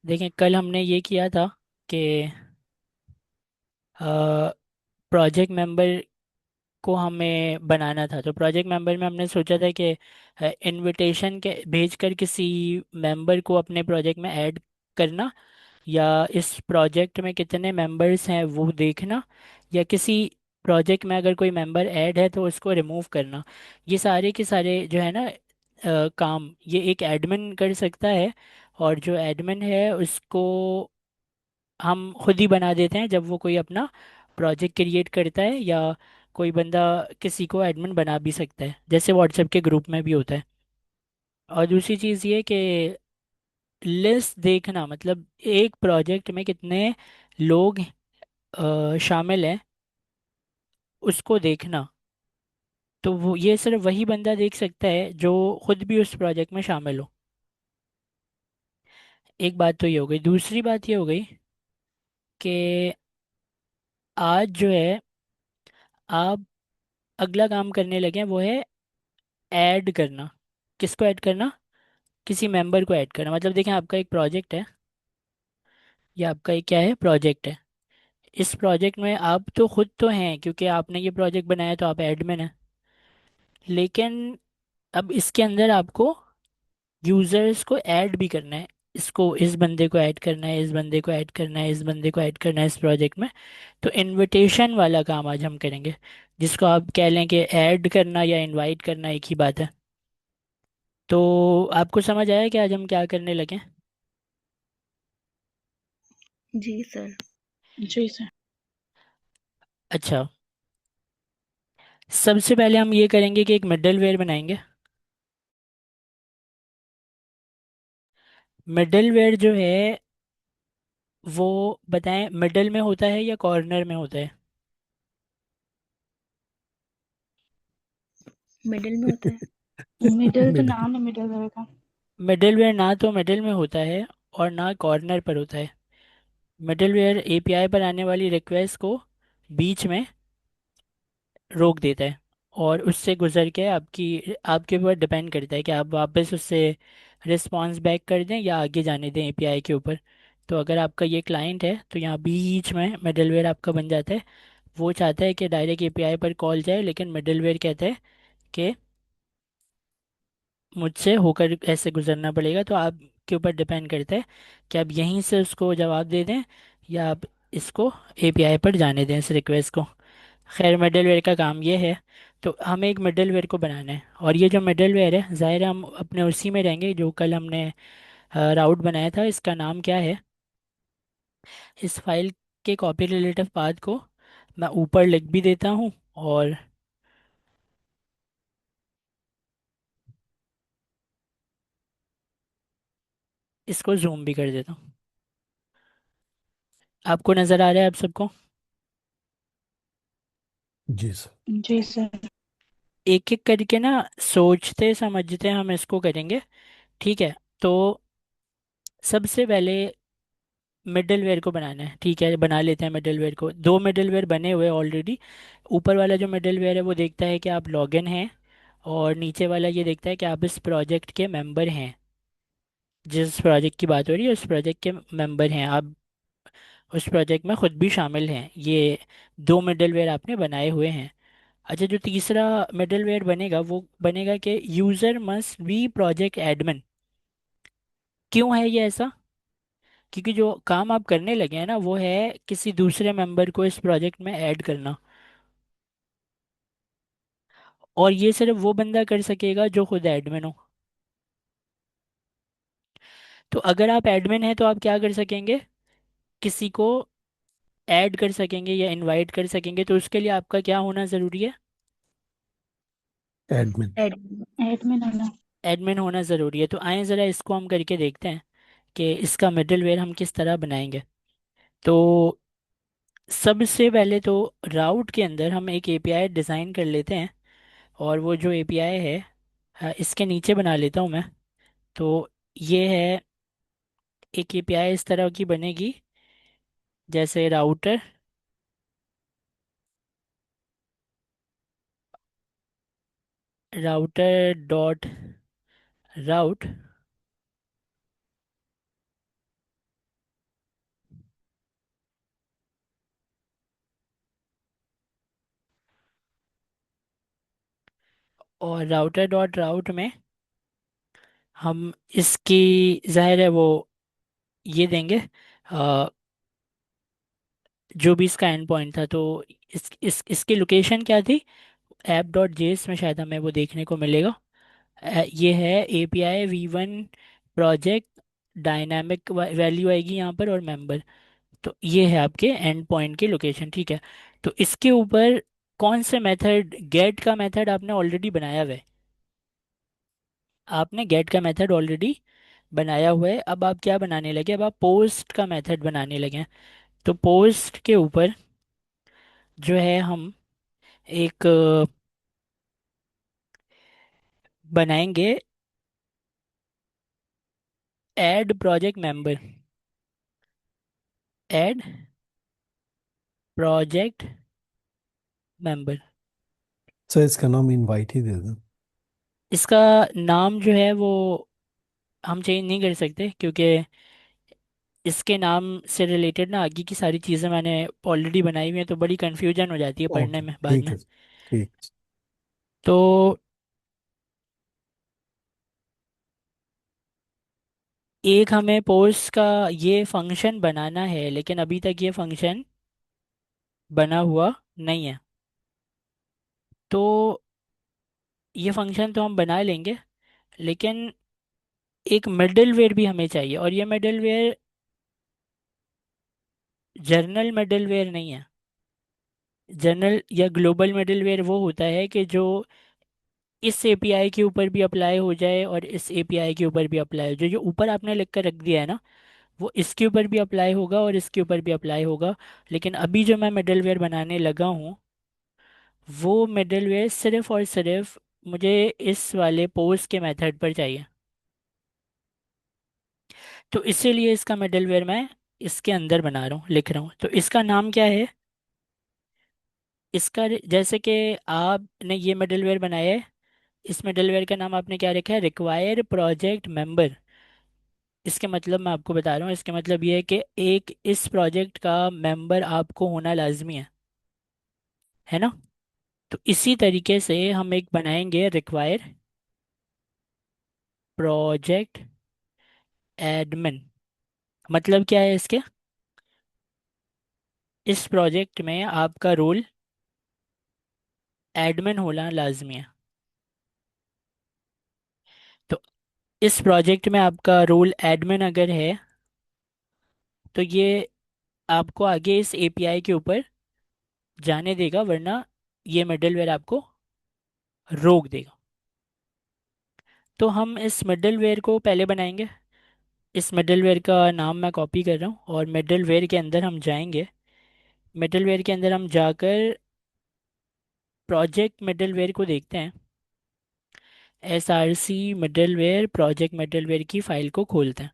देखें, कल हमने ये किया था कि प्रोजेक्ट मेंबर को हमें बनाना था। तो प्रोजेक्ट मेंबर में हमने सोचा था कि इनविटेशन के भेजकर किसी मेंबर को अपने प्रोजेक्ट में ऐड करना, या इस प्रोजेक्ट में कितने मेंबर्स हैं वो देखना, या किसी प्रोजेक्ट में अगर कोई मेंबर ऐड है तो उसको रिमूव करना। ये सारे के सारे जो है ना काम ये एक एडमिन कर सकता है। और जो एडमिन है उसको हम खुद ही बना देते हैं जब वो कोई अपना प्रोजेक्ट क्रिएट करता है, या कोई बंदा किसी को एडमिन बना भी सकता है, जैसे व्हाट्सएप के ग्रुप में भी होता है। और दूसरी चीज़ ये कि लिस्ट देखना, मतलब एक प्रोजेक्ट में कितने लोग शामिल हैं उसको देखना। तो वो ये सिर्फ वही बंदा देख सकता है जो खुद भी उस प्रोजेक्ट में शामिल हो। एक बात तो ये हो गई। दूसरी बात ये हो गई कि आज जो है आप अगला काम करने लगे हैं, वो है ऐड करना। किसको ऐड करना? किसी मेंबर को ऐड करना। मतलब देखें, आपका एक प्रोजेक्ट है, या आपका एक क्या है, प्रोजेक्ट है। इस प्रोजेक्ट में आप तो खुद तो हैं क्योंकि आपने ये प्रोजेक्ट बनाया, तो आप एडमिन हैं। लेकिन अब इसके अंदर आपको यूजर्स को ऐड भी करना है। इसको, इस बंदे को ऐड करना है, इस बंदे को ऐड करना है, इस बंदे को ऐड करना है इस प्रोजेक्ट में। तो इनविटेशन वाला काम आज हम करेंगे, जिसको आप कह लें कि ऐड करना या इनवाइट करना एक ही बात है। तो आपको समझ आया कि आज हम क्या करने लगे? जी सर। जी सर। अच्छा, सबसे पहले हम ये करेंगे कि एक मिडलवेयर बनाएंगे। मिडलवेयर जो है वो, बताएं, मिडल में होता है या कॉर्नर में होता है? मिडिल में होता है। मिडिल तो मिडिल। नाम है मिडिल वेयर का। मिडलवेयर ना तो मिडल में होता है और ना कॉर्नर पर होता है। मिडलवेयर एपीआई पर आने वाली रिक्वेस्ट को बीच में रोक देता है, और उससे गुजर के आपके ऊपर डिपेंड करता है कि आप वापस उससे रिस्पॉन्स बैक कर दें या आगे जाने दें एपीआई के ऊपर। तो अगर आपका ये क्लाइंट है तो यहाँ बीच में मिडलवेयर आपका बन जाता है। वो चाहता है कि डायरेक्ट एपीआई पर कॉल जाए, लेकिन मिडलवेयर कहता है कि मुझसे होकर ऐसे गुजरना पड़ेगा। तो आपके ऊपर डिपेंड करता है कि आप यहीं से उसको जवाब दे दें, या आप इसको एपीआई पर जाने दें इस रिक्वेस्ट को। खैर, मिडलवेयर का काम ये है। तो हमें एक मिडलवेयर को बनाना है, और ये जो मिडलवेयर है ज़ाहिर है हम अपने उसी में रहेंगे जो कल हमने राउट बनाया था। इसका नाम क्या है? इस फाइल के कॉपी रिलेटिव पाथ को मैं ऊपर लिख भी देता हूँ, और इसको जूम भी कर देता हूँ। आपको नज़र आ रहा है आप सबको? जी सर। जी सर। एक एक करके ना, सोचते समझते हम इसको करेंगे, ठीक है? तो सबसे पहले मिडलवेयर को बनाना है, ठीक है? बना लेते हैं मिडलवेयर को। दो मिडलवेयर बने हुए ऑलरेडी। ऊपर वाला जो मिडलवेयर है वो देखता है कि आप लॉगिन हैं, और नीचे वाला ये देखता है कि आप इस प्रोजेक्ट के मेंबर हैं। जिस प्रोजेक्ट की बात हो रही है उस प्रोजेक्ट के मेंबर हैं आप, उस प्रोजेक्ट में खुद भी शामिल हैं। ये दो मिडलवेयर आपने बनाए हुए हैं। अच्छा, जो तीसरा मिडलवेयर बनेगा वो बनेगा कि user must be project admin. क्यों है ये ऐसा? क्योंकि जो काम आप करने लगे हैं ना वो है किसी दूसरे मेंबर को इस प्रोजेक्ट में ऐड करना, और ये सिर्फ वो बंदा कर सकेगा जो खुद एडमिन हो। तो अगर आप एडमिन हैं तो आप क्या कर सकेंगे? किसी को ऐड कर सकेंगे या इनवाइट कर सकेंगे। तो उसके लिए आपका क्या होना ज़रूरी है? एडमिन। एडमिन। एडमिन होना। एडमिन होना ज़रूरी है। तो आए ज़रा इसको हम करके देखते हैं कि इसका मिडलवेयर हम किस तरह बनाएंगे। तो सबसे पहले तो राउट के अंदर हम एक एपीआई डिज़ाइन कर लेते हैं, और वो जो एपीआई है इसके नीचे बना लेता हूँ मैं। तो ये है, एक एपीआई इस तरह की बनेगी, जैसे राउटर राउटर डॉट राउट और राउटर डॉट राउट में हम इसकी, जाहिर है वो ये देंगे जो भी इसका एंड पॉइंट था। तो इसकी लोकेशन क्या थी, ऐप डॉट जेएस में शायद हमें वो देखने को मिलेगा। ये है API V1 project, dynamic value आएगी यहाँ पर, और मेंबर। तो ये है आपके एंड पॉइंट की लोकेशन, ठीक है। तो इसके ऊपर कौन से मेथड, गेट का मेथड आपने ऑलरेडी बनाया हुआ है, आपने गेट का मेथड ऑलरेडी बनाया हुआ है। अब आप क्या बनाने लगे, अब आप पोस्ट का मेथड बनाने लगे हैं। तो पोस्ट के ऊपर जो है हम एक बनाएंगे add project member, add project member. Sir इसका नाम इनवाइट ही दे दो। इसका नाम जो है वो हम चेंज नहीं कर सकते, क्योंकि इसके नाम से रिलेटेड ना आगे की सारी चीज़ें मैंने ऑलरेडी बनाई हुई हैं, तो बड़ी कन्फ्यूजन हो जाती है पढ़ने ओके में बाद ठीक में। है ठीक। तो एक हमें पोस्ट का ये फंक्शन बनाना है, लेकिन अभी तक ये फंक्शन बना हुआ नहीं है। तो ये फंक्शन तो हम बना लेंगे, लेकिन एक मिडलवेयर भी हमें चाहिए, और ये मिडलवेयर जर्नल मिडलवेयर नहीं है। जनरल या ग्लोबल मिडलवेयर वो होता है कि जो इस एपीआई के ऊपर भी अप्लाई हो जाए और इस एपीआई के ऊपर भी अप्लाई हो जाए। जो ऊपर आपने लिख कर रख दिया है ना, वो इसके ऊपर भी अप्लाई होगा और इसके ऊपर भी अप्लाई होगा। लेकिन अभी जो मैं मिडलवेयर बनाने लगा हूँ, वो मिडलवेयर सिर्फ और सिर्फ मुझे इस वाले पोस्ट के मेथड पर चाहिए। तो इसीलिए इसका मिडलवेयर मैं इसके अंदर बना रहा हूँ, लिख रहा हूँ। तो इसका नाम क्या है, इसका जैसे कि आपने ये मिडलवेयर बनाया है, इस मिडलवेयर का नाम आपने क्या रखा है, रिक्वायर प्रोजेक्ट मेंबर। इसके मतलब मैं आपको बता रहा हूँ, इसके मतलब ये है कि एक इस प्रोजेक्ट का मेंबर आपको होना लाजमी है ना। तो इसी तरीके से हम एक बनाएंगे रिक्वायर प्रोजेक्ट एडमिन। मतलब क्या है इसके, इस प्रोजेक्ट में आपका रोल एडमिन होना लाजमी है। तो इस प्रोजेक्ट में आपका रोल एडमिन अगर है, तो ये आपको आगे इस एपीआई के ऊपर जाने देगा, वरना ये मिडलवेयर आपको रोक देगा। तो हम इस मिडलवेयर को पहले बनाएंगे। इस मिडलवेयर का नाम मैं कॉपी कर रहा हूँ, और मिडलवेयर के अंदर हम जाएंगे। मिडलवेयर के अंदर हम जाकर प्रोजेक्ट मिडलवेयर को देखते हैं। SRC मिडलवेयर प्रोजेक्ट मिडलवेयर की फाइल को खोलते हैं।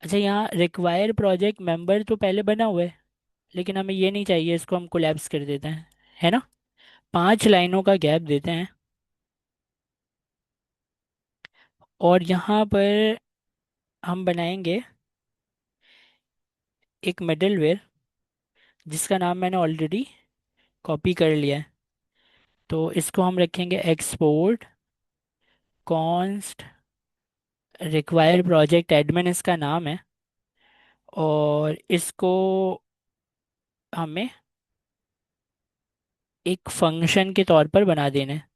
अच्छा, यहाँ रिक्वायर प्रोजेक्ट मेंबर तो पहले बना हुआ है, लेकिन हमें ये नहीं चाहिए, इसको हम कोलैप्स कर देते हैं, है ना। 5 लाइनों का गैप देते हैं, और यहाँ पर हम बनाएंगे एक मिडलवेयर जिसका नाम मैंने ऑलरेडी कॉपी कर लिया है। तो इसको हम रखेंगे export const require project admin, इसका नाम है। और इसको हमें एक फंक्शन के तौर पर बना देना है।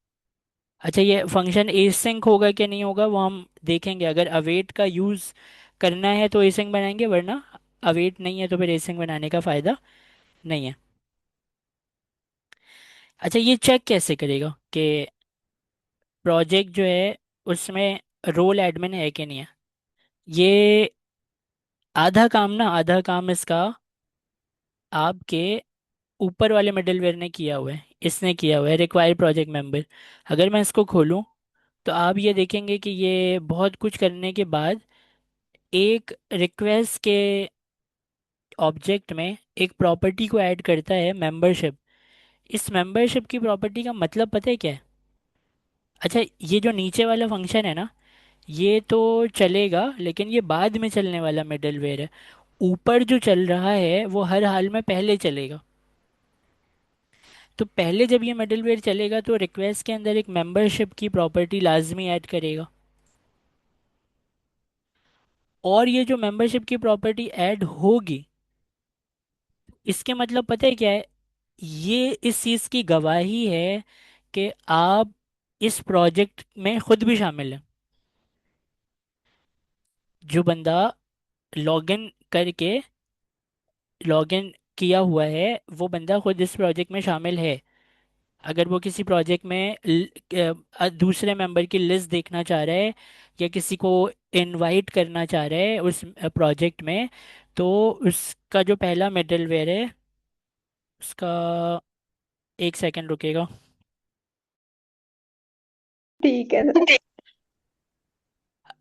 अच्छा, ये फंक्शन एसिंक होगा कि नहीं होगा वो हम देखेंगे। अगर अवेट का यूज़ करना है तो एसिंक बनाएंगे, वरना अवेट नहीं है तो फिर एसिंक बनाने का फ़ायदा नहीं है। अच्छा, ये चेक कैसे करेगा कि प्रोजेक्ट जो है उसमें रोल एडमिन है कि नहीं है। ये आधा काम ना, आधा काम इसका आपके ऊपर वाले मिडलवेयर ने किया हुआ है, इसने किया हुआ है रिक्वायर प्रोजेक्ट मेंबर। अगर मैं इसको खोलूं, तो आप ये देखेंगे कि ये बहुत कुछ करने के बाद एक रिक्वेस्ट के ऑब्जेक्ट में एक प्रॉपर्टी को ऐड करता है, मेंबरशिप। इस मेंबरशिप की प्रॉपर्टी का मतलब पता है क्या है। अच्छा, ये जो नीचे वाला फंक्शन है ना, ये तो चलेगा, लेकिन ये बाद में चलने वाला मिडलवेयर है। ऊपर जो चल रहा है वो हर हाल में पहले चलेगा। तो पहले जब ये मिडलवेयर चलेगा तो रिक्वेस्ट के अंदर एक मेंबरशिप की प्रॉपर्टी लाजमी ऐड करेगा। और ये जो मेंबरशिप की प्रॉपर्टी ऐड होगी, इसके मतलब पता है क्या है? ये इस चीज़ की गवाही है कि आप इस प्रोजेक्ट में खुद भी शामिल हैं। जो बंदा लॉगिन करके लॉगिन किया हुआ है, वो बंदा खुद इस प्रोजेक्ट में शामिल है। अगर वो किसी प्रोजेक्ट में दूसरे मेंबर की लिस्ट देखना चाह रहा है, या किसी को इनवाइट करना चाह रहा है उस प्रोजेक्ट में, तो उसका जो पहला मिडलवेयर है उसका, एक सेकंड रुकेगा। ठीक है सर।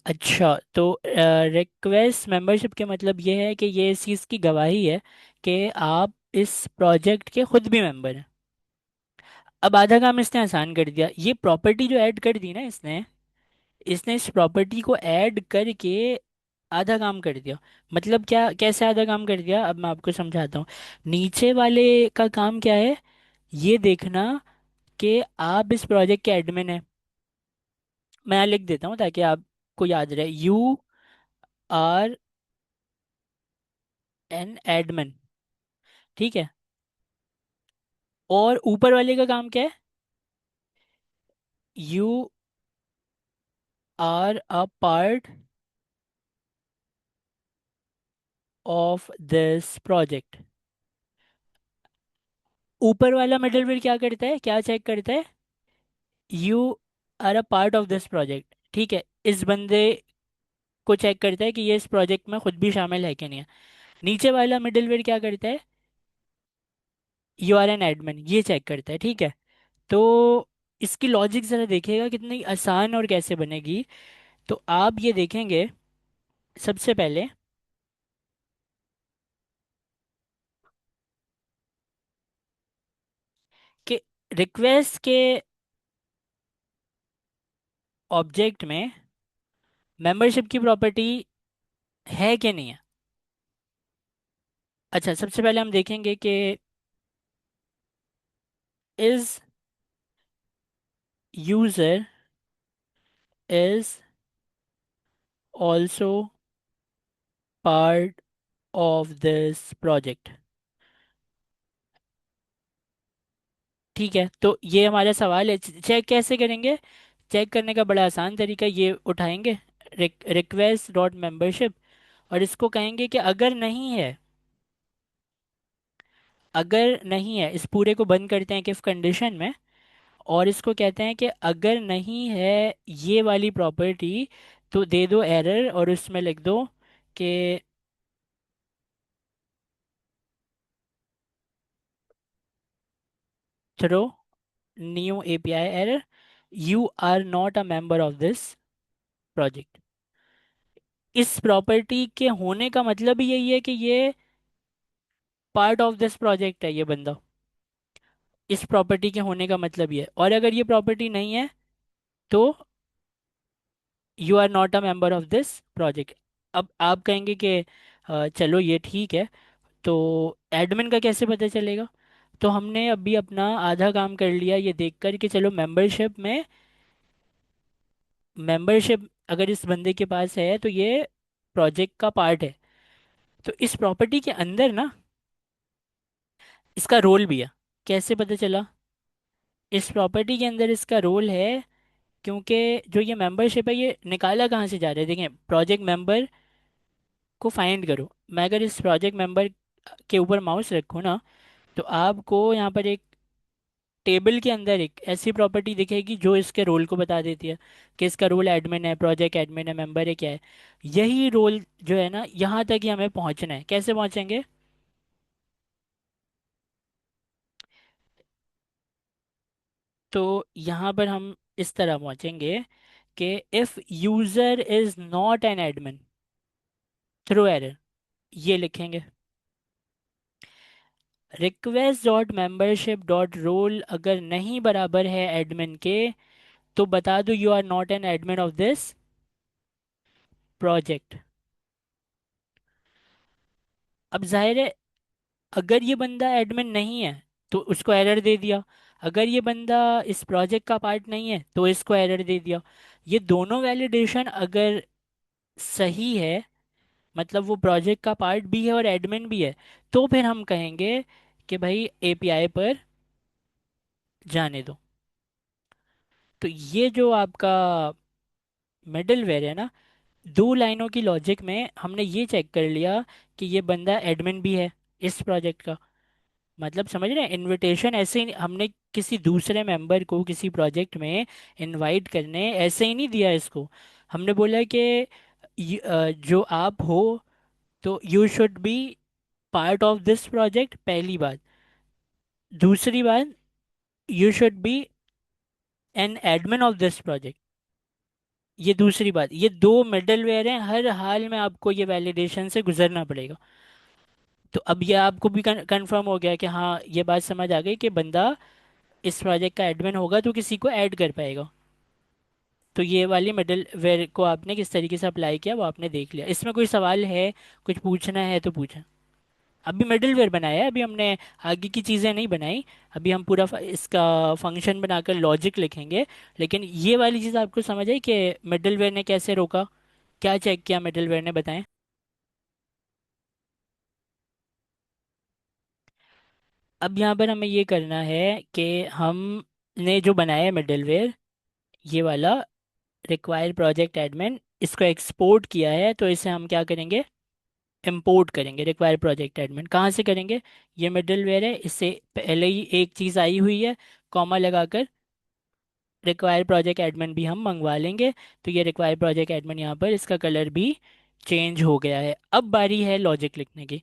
अच्छा, तो रिक्वेस्ट मेंबरशिप के मतलब ये है कि ये इस चीज़ की गवाही है कि आप इस प्रोजेक्ट के खुद भी मेंबर हैं। अब आधा काम इसने आसान कर दिया, ये प्रॉपर्टी जो ऐड कर दी ना इसने इसने इस प्रॉपर्टी को ऐड करके आधा काम कर दिया। मतलब क्या, कैसे आधा काम कर दिया, अब मैं आपको समझाता हूँ। नीचे वाले का काम क्या है, ये देखना कि आप इस प्रोजेक्ट के एडमिन हैं। मैं यहाँ लिख देता हूँ ताकि आपको याद रहे, यू आर एन एडमिन। ठीक है। और ऊपर वाले का काम क्या है, you are a part of this project. ऊपर वाला मिडलवेयर क्या करता है, क्या चेक करता है, you are a part of this project. ठीक है, इस बंदे को चेक करता है कि ये इस प्रोजेक्ट में खुद भी शामिल है कि नहीं है। नीचे वाला मिडलवेयर क्या करता है, यू आर एन एडमिन, ये चेक करता है। ठीक है। तो इसकी लॉजिक ज़रा देखिएगा कितनी आसान और कैसे बनेगी। तो आप ये देखेंगे सबसे पहले कि रिक्वेस्ट के ऑब्जेक्ट में मेंबरशिप की प्रॉपर्टी है कि नहीं है। अच्छा, सबसे पहले हम देखेंगे कि is user is also part of this project. ठीक है, तो ये हमारा सवाल है। चेक कैसे करेंगे? चेक करने का बड़ा आसान तरीका, ये उठाएंगे रिक्वेस्ट डॉट मेंबरशिप, और इसको कहेंगे कि अगर नहीं है, अगर नहीं है, इस पूरे को बंद करते हैं किफ कंडीशन में, और इसको कहते हैं कि अगर नहीं है ये वाली प्रॉपर्टी तो दे दो एरर, और उसमें लिख दो कि throw new API error, you are not a member of this project. इस प्रॉपर्टी के होने का मतलब ही यही है कि ये पार्ट ऑफ दिस प्रोजेक्ट है ये बंदा। इस प्रॉपर्टी के होने का मतलब ये है, और अगर ये प्रॉपर्टी नहीं है तो you are not a member of this project. अब आप कहेंगे कि चलो ये ठीक है, तो एडमिन का कैसे पता चलेगा? तो हमने अभी अपना आधा काम कर लिया ये देखकर कि चलो मेंबरशिप अगर इस बंदे के पास है तो ये प्रोजेक्ट का पार्ट है। तो इस प्रॉपर्टी के अंदर ना इसका रोल भी है। कैसे पता चला? इस प्रॉपर्टी के अंदर इसका रोल है, क्योंकि जो ये मेंबरशिप है ये निकाला कहाँ से जा रहा है, देखें प्रोजेक्ट मेंबर को फाइंड करो। मैं अगर इस प्रोजेक्ट मेंबर के ऊपर माउस रखूँ ना, तो आपको यहाँ पर एक टेबल के अंदर एक ऐसी प्रॉपर्टी दिखेगी जो इसके रोल को बता देती है कि इसका रोल एडमिन है, प्रोजेक्ट एडमिन है, मेंबर है, क्या है। यही रोल जो है ना, यहाँ तक ही हमें पहुँचना है। कैसे पहुँचेंगे? तो यहाँ पर हम इस तरह पहुँचेंगे कि if user is not an admin throw error, ये लिखेंगे। Request dot membership dot role अगर नहीं बराबर है एडमिन के, तो बता दो you are not an admin of this project. अब जाहिर है अगर ये बंदा एडमिन नहीं है तो उसको एरर दे दिया। अगर ये बंदा इस प्रोजेक्ट का पार्ट नहीं है तो इसको एरर दे दिया। ये दोनों वैलिडेशन अगर सही है, मतलब वो प्रोजेक्ट का पार्ट भी है और एडमिन भी है, तो फिर हम कहेंगे कि भाई एपीआई पर जाने दो। तो ये जो आपका मिडलवेयर है ना, दो लाइनों की लॉजिक में हमने ये चेक कर लिया कि ये बंदा एडमिन भी है इस प्रोजेक्ट का। मतलब समझ रहे हैं, इनविटेशन ऐसे ही हमने किसी दूसरे मेंबर को किसी प्रोजेक्ट में इनवाइट करने ऐसे ही नहीं दिया इसको। हमने बोला कि जो आप हो तो you should be part of this project, पहली बात। दूसरी बात, you should be an admin of this project. ये दूसरी बात, ये दो मिडलवेयर हैं, हर हाल में आपको ये वैलिडेशन से गुजरना पड़ेगा। तो अब ये आपको भी कंफर्म हो गया कि हाँ ये बात समझ आ गई कि बंदा इस प्रोजेक्ट का एडमिन होगा तो किसी को ऐड कर पाएगा। तो ये वाली मिडलवेयर को आपने किस तरीके से अप्लाई किया वो आपने देख लिया। इसमें कोई सवाल है, कुछ पूछना है तो पूछें। अभी मिडलवेयर बनाया है, अभी हमने आगे की चीज़ें नहीं बनाई। अभी हम पूरा इसका फंक्शन बनाकर लॉजिक लिखेंगे। लेकिन ये वाली चीज़ आपको समझ आई कि मिडलवेयर ने कैसे रोका, क्या चेक किया मिडलवेयर ने, बताएं। अब यहाँ पर हमें ये करना है कि हमने जो बनाया है मिडलवेयर, ये वाला रिक्वायर प्रोजेक्ट एडमिन, इसको एक्सपोर्ट किया है, तो इसे हम क्या करेंगे, इंपोर्ट करेंगे। रिक्वायर प्रोजेक्ट एडमिन कहाँ से करेंगे, ये मिडलवेयर है, इससे पहले ही एक चीज़ आई हुई है, कॉमा लगाकर रिक्वायर प्रोजेक्ट एडमिन भी हम मंगवा लेंगे। तो ये रिक्वायर प्रोजेक्ट एडमिन यहाँ पर इसका कलर भी चेंज हो गया है। अब बारी है लॉजिक लिखने की।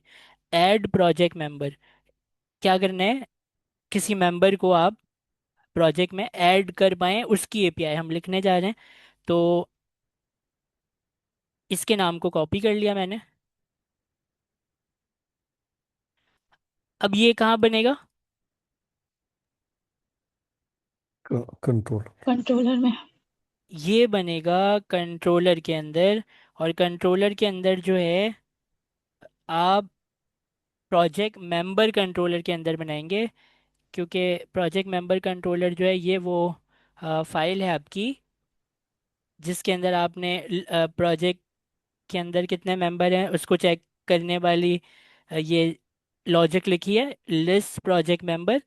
ऐड प्रोजेक्ट मेंबर, क्या करना है, किसी मेंबर को आप प्रोजेक्ट में ऐड कर पाएँ उसकी एपीआई हम लिखने जा रहे हैं। तो इसके नाम को कॉपी कर लिया मैंने। अब ये कहाँ बनेगा, कंट्रोल। कंट्रोलर में। ये बनेगा कंट्रोलर के अंदर। और कंट्रोलर के अंदर जो है आप प्रोजेक्ट मेंबर कंट्रोलर के अंदर बनाएंगे, क्योंकि प्रोजेक्ट मेंबर कंट्रोलर जो है ये वो फाइल है आपकी जिसके अंदर आपने प्रोजेक्ट के अंदर कितने मेंबर हैं उसको चेक करने वाली ये लॉजिक लिखी है, लिस्ट प्रोजेक्ट मेंबर।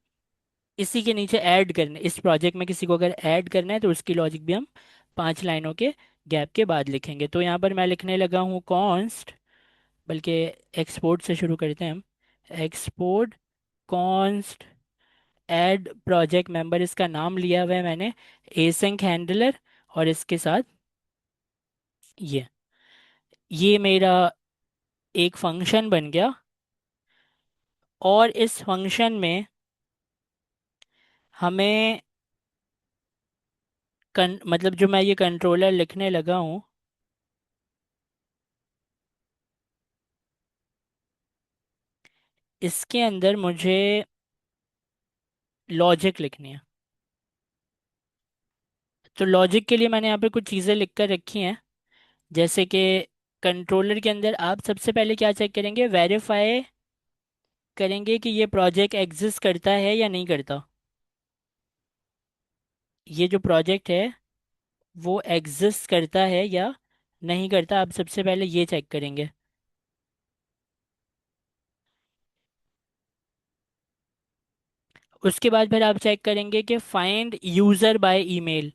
इसी के नीचे ऐड करने, इस प्रोजेक्ट में किसी को अगर ऐड करना है तो उसकी लॉजिक भी हम 5 लाइनों के गैप के बाद लिखेंगे। तो यहाँ पर मैं लिखने लगा हूँ कॉन्स्ट, बल्कि एक्सपोर्ट से शुरू करते हैं हम। Export const add project member, इसका नाम लिया हुआ है मैंने एसिंक हैंडलर। और इसके साथ ये ये मेरा एक फंक्शन बन गया। और इस फंक्शन में हमें मतलब जो मैं ये कंट्रोलर लिखने लगा हूँ, इसके अंदर मुझे लॉजिक लिखनी है। तो लॉजिक के लिए मैंने यहाँ पे कुछ चीज़ें लिख कर रखी हैं, जैसे कि कंट्रोलर के अंदर आप सबसे पहले क्या चेक करेंगे, वेरीफाई करेंगे कि ये प्रोजेक्ट एग्जिस्ट करता है या नहीं करता। ये जो प्रोजेक्ट है वो एग्जिस्ट करता है या नहीं करता, आप सबसे पहले ये चेक करेंगे। उसके बाद फिर आप चेक करेंगे कि फाइंड यूज़र बाय ईमेल।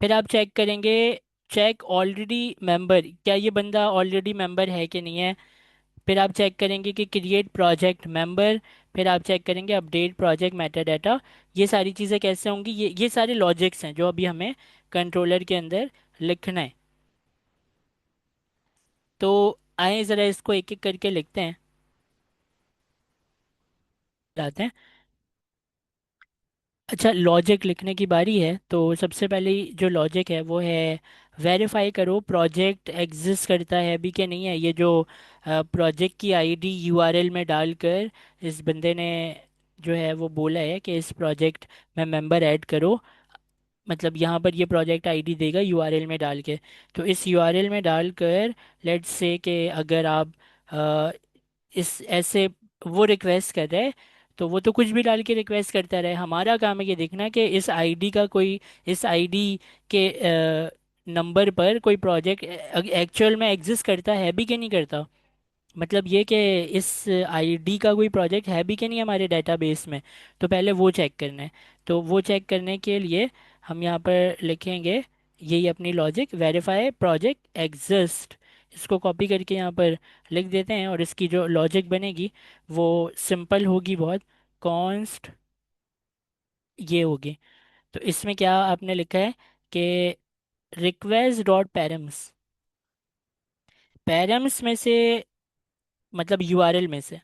फिर आप चेक करेंगे चेक ऑलरेडी मेंबर, क्या ये बंदा ऑलरेडी मेंबर है कि नहीं है। फिर आप चेक करेंगे कि क्रिएट प्रोजेक्ट मेंबर। फिर आप चेक करेंगे अपडेट प्रोजेक्ट मेटा डाटा। ये सारी चीज़ें कैसे होंगी, ये सारे लॉजिक्स हैं जो अभी हमें कंट्रोलर के अंदर लिखना है। तो आए ज़रा इसको एक एक करके लिखते हैं, जाते हैं। अच्छा, लॉजिक लिखने की बारी है, तो सबसे पहले जो लॉजिक है वो है वेरीफाई करो प्रोजेक्ट एग्जिस्ट करता है भी कि नहीं है। ये जो प्रोजेक्ट की आईडी यूआरएल में डालकर इस बंदे ने जो है वो बोला है कि इस प्रोजेक्ट में मेंबर ऐड करो। मतलब यहाँ पर ये प्रोजेक्ट आईडी देगा यूआरएल में डाल के। तो इस यूआरएल में डालकर लेट्स से कि अगर आप इस ऐसे वो रिक्वेस्ट कर रहा है, तो वो तो कुछ भी डाल के रिक्वेस्ट करता रहे। हमारा काम है ये देखना कि इस आईडी का कोई, इस आईडी के नंबर पर कोई प्रोजेक्ट एक्चुअल में एग्जिस्ट करता है भी कि नहीं करता। मतलब ये कि इस आईडी का कोई प्रोजेक्ट है भी कि नहीं हमारे डेटाबेस में। तो पहले वो चेक करना है। तो वो चेक करने के लिए हम यहाँ पर लिखेंगे, यही अपनी लॉजिक, वेरीफाई प्रोजेक्ट एग्जिस्ट। इसको कॉपी करके यहाँ पर लिख देते हैं, और इसकी जो लॉजिक बनेगी वो सिंपल होगी बहुत। कॉन्स्ट ये होगी। तो इसमें क्या आपने लिखा है कि रिक्वेस्ट डॉट पैरम्स, पैरम्स में से मतलब यूआरएल में से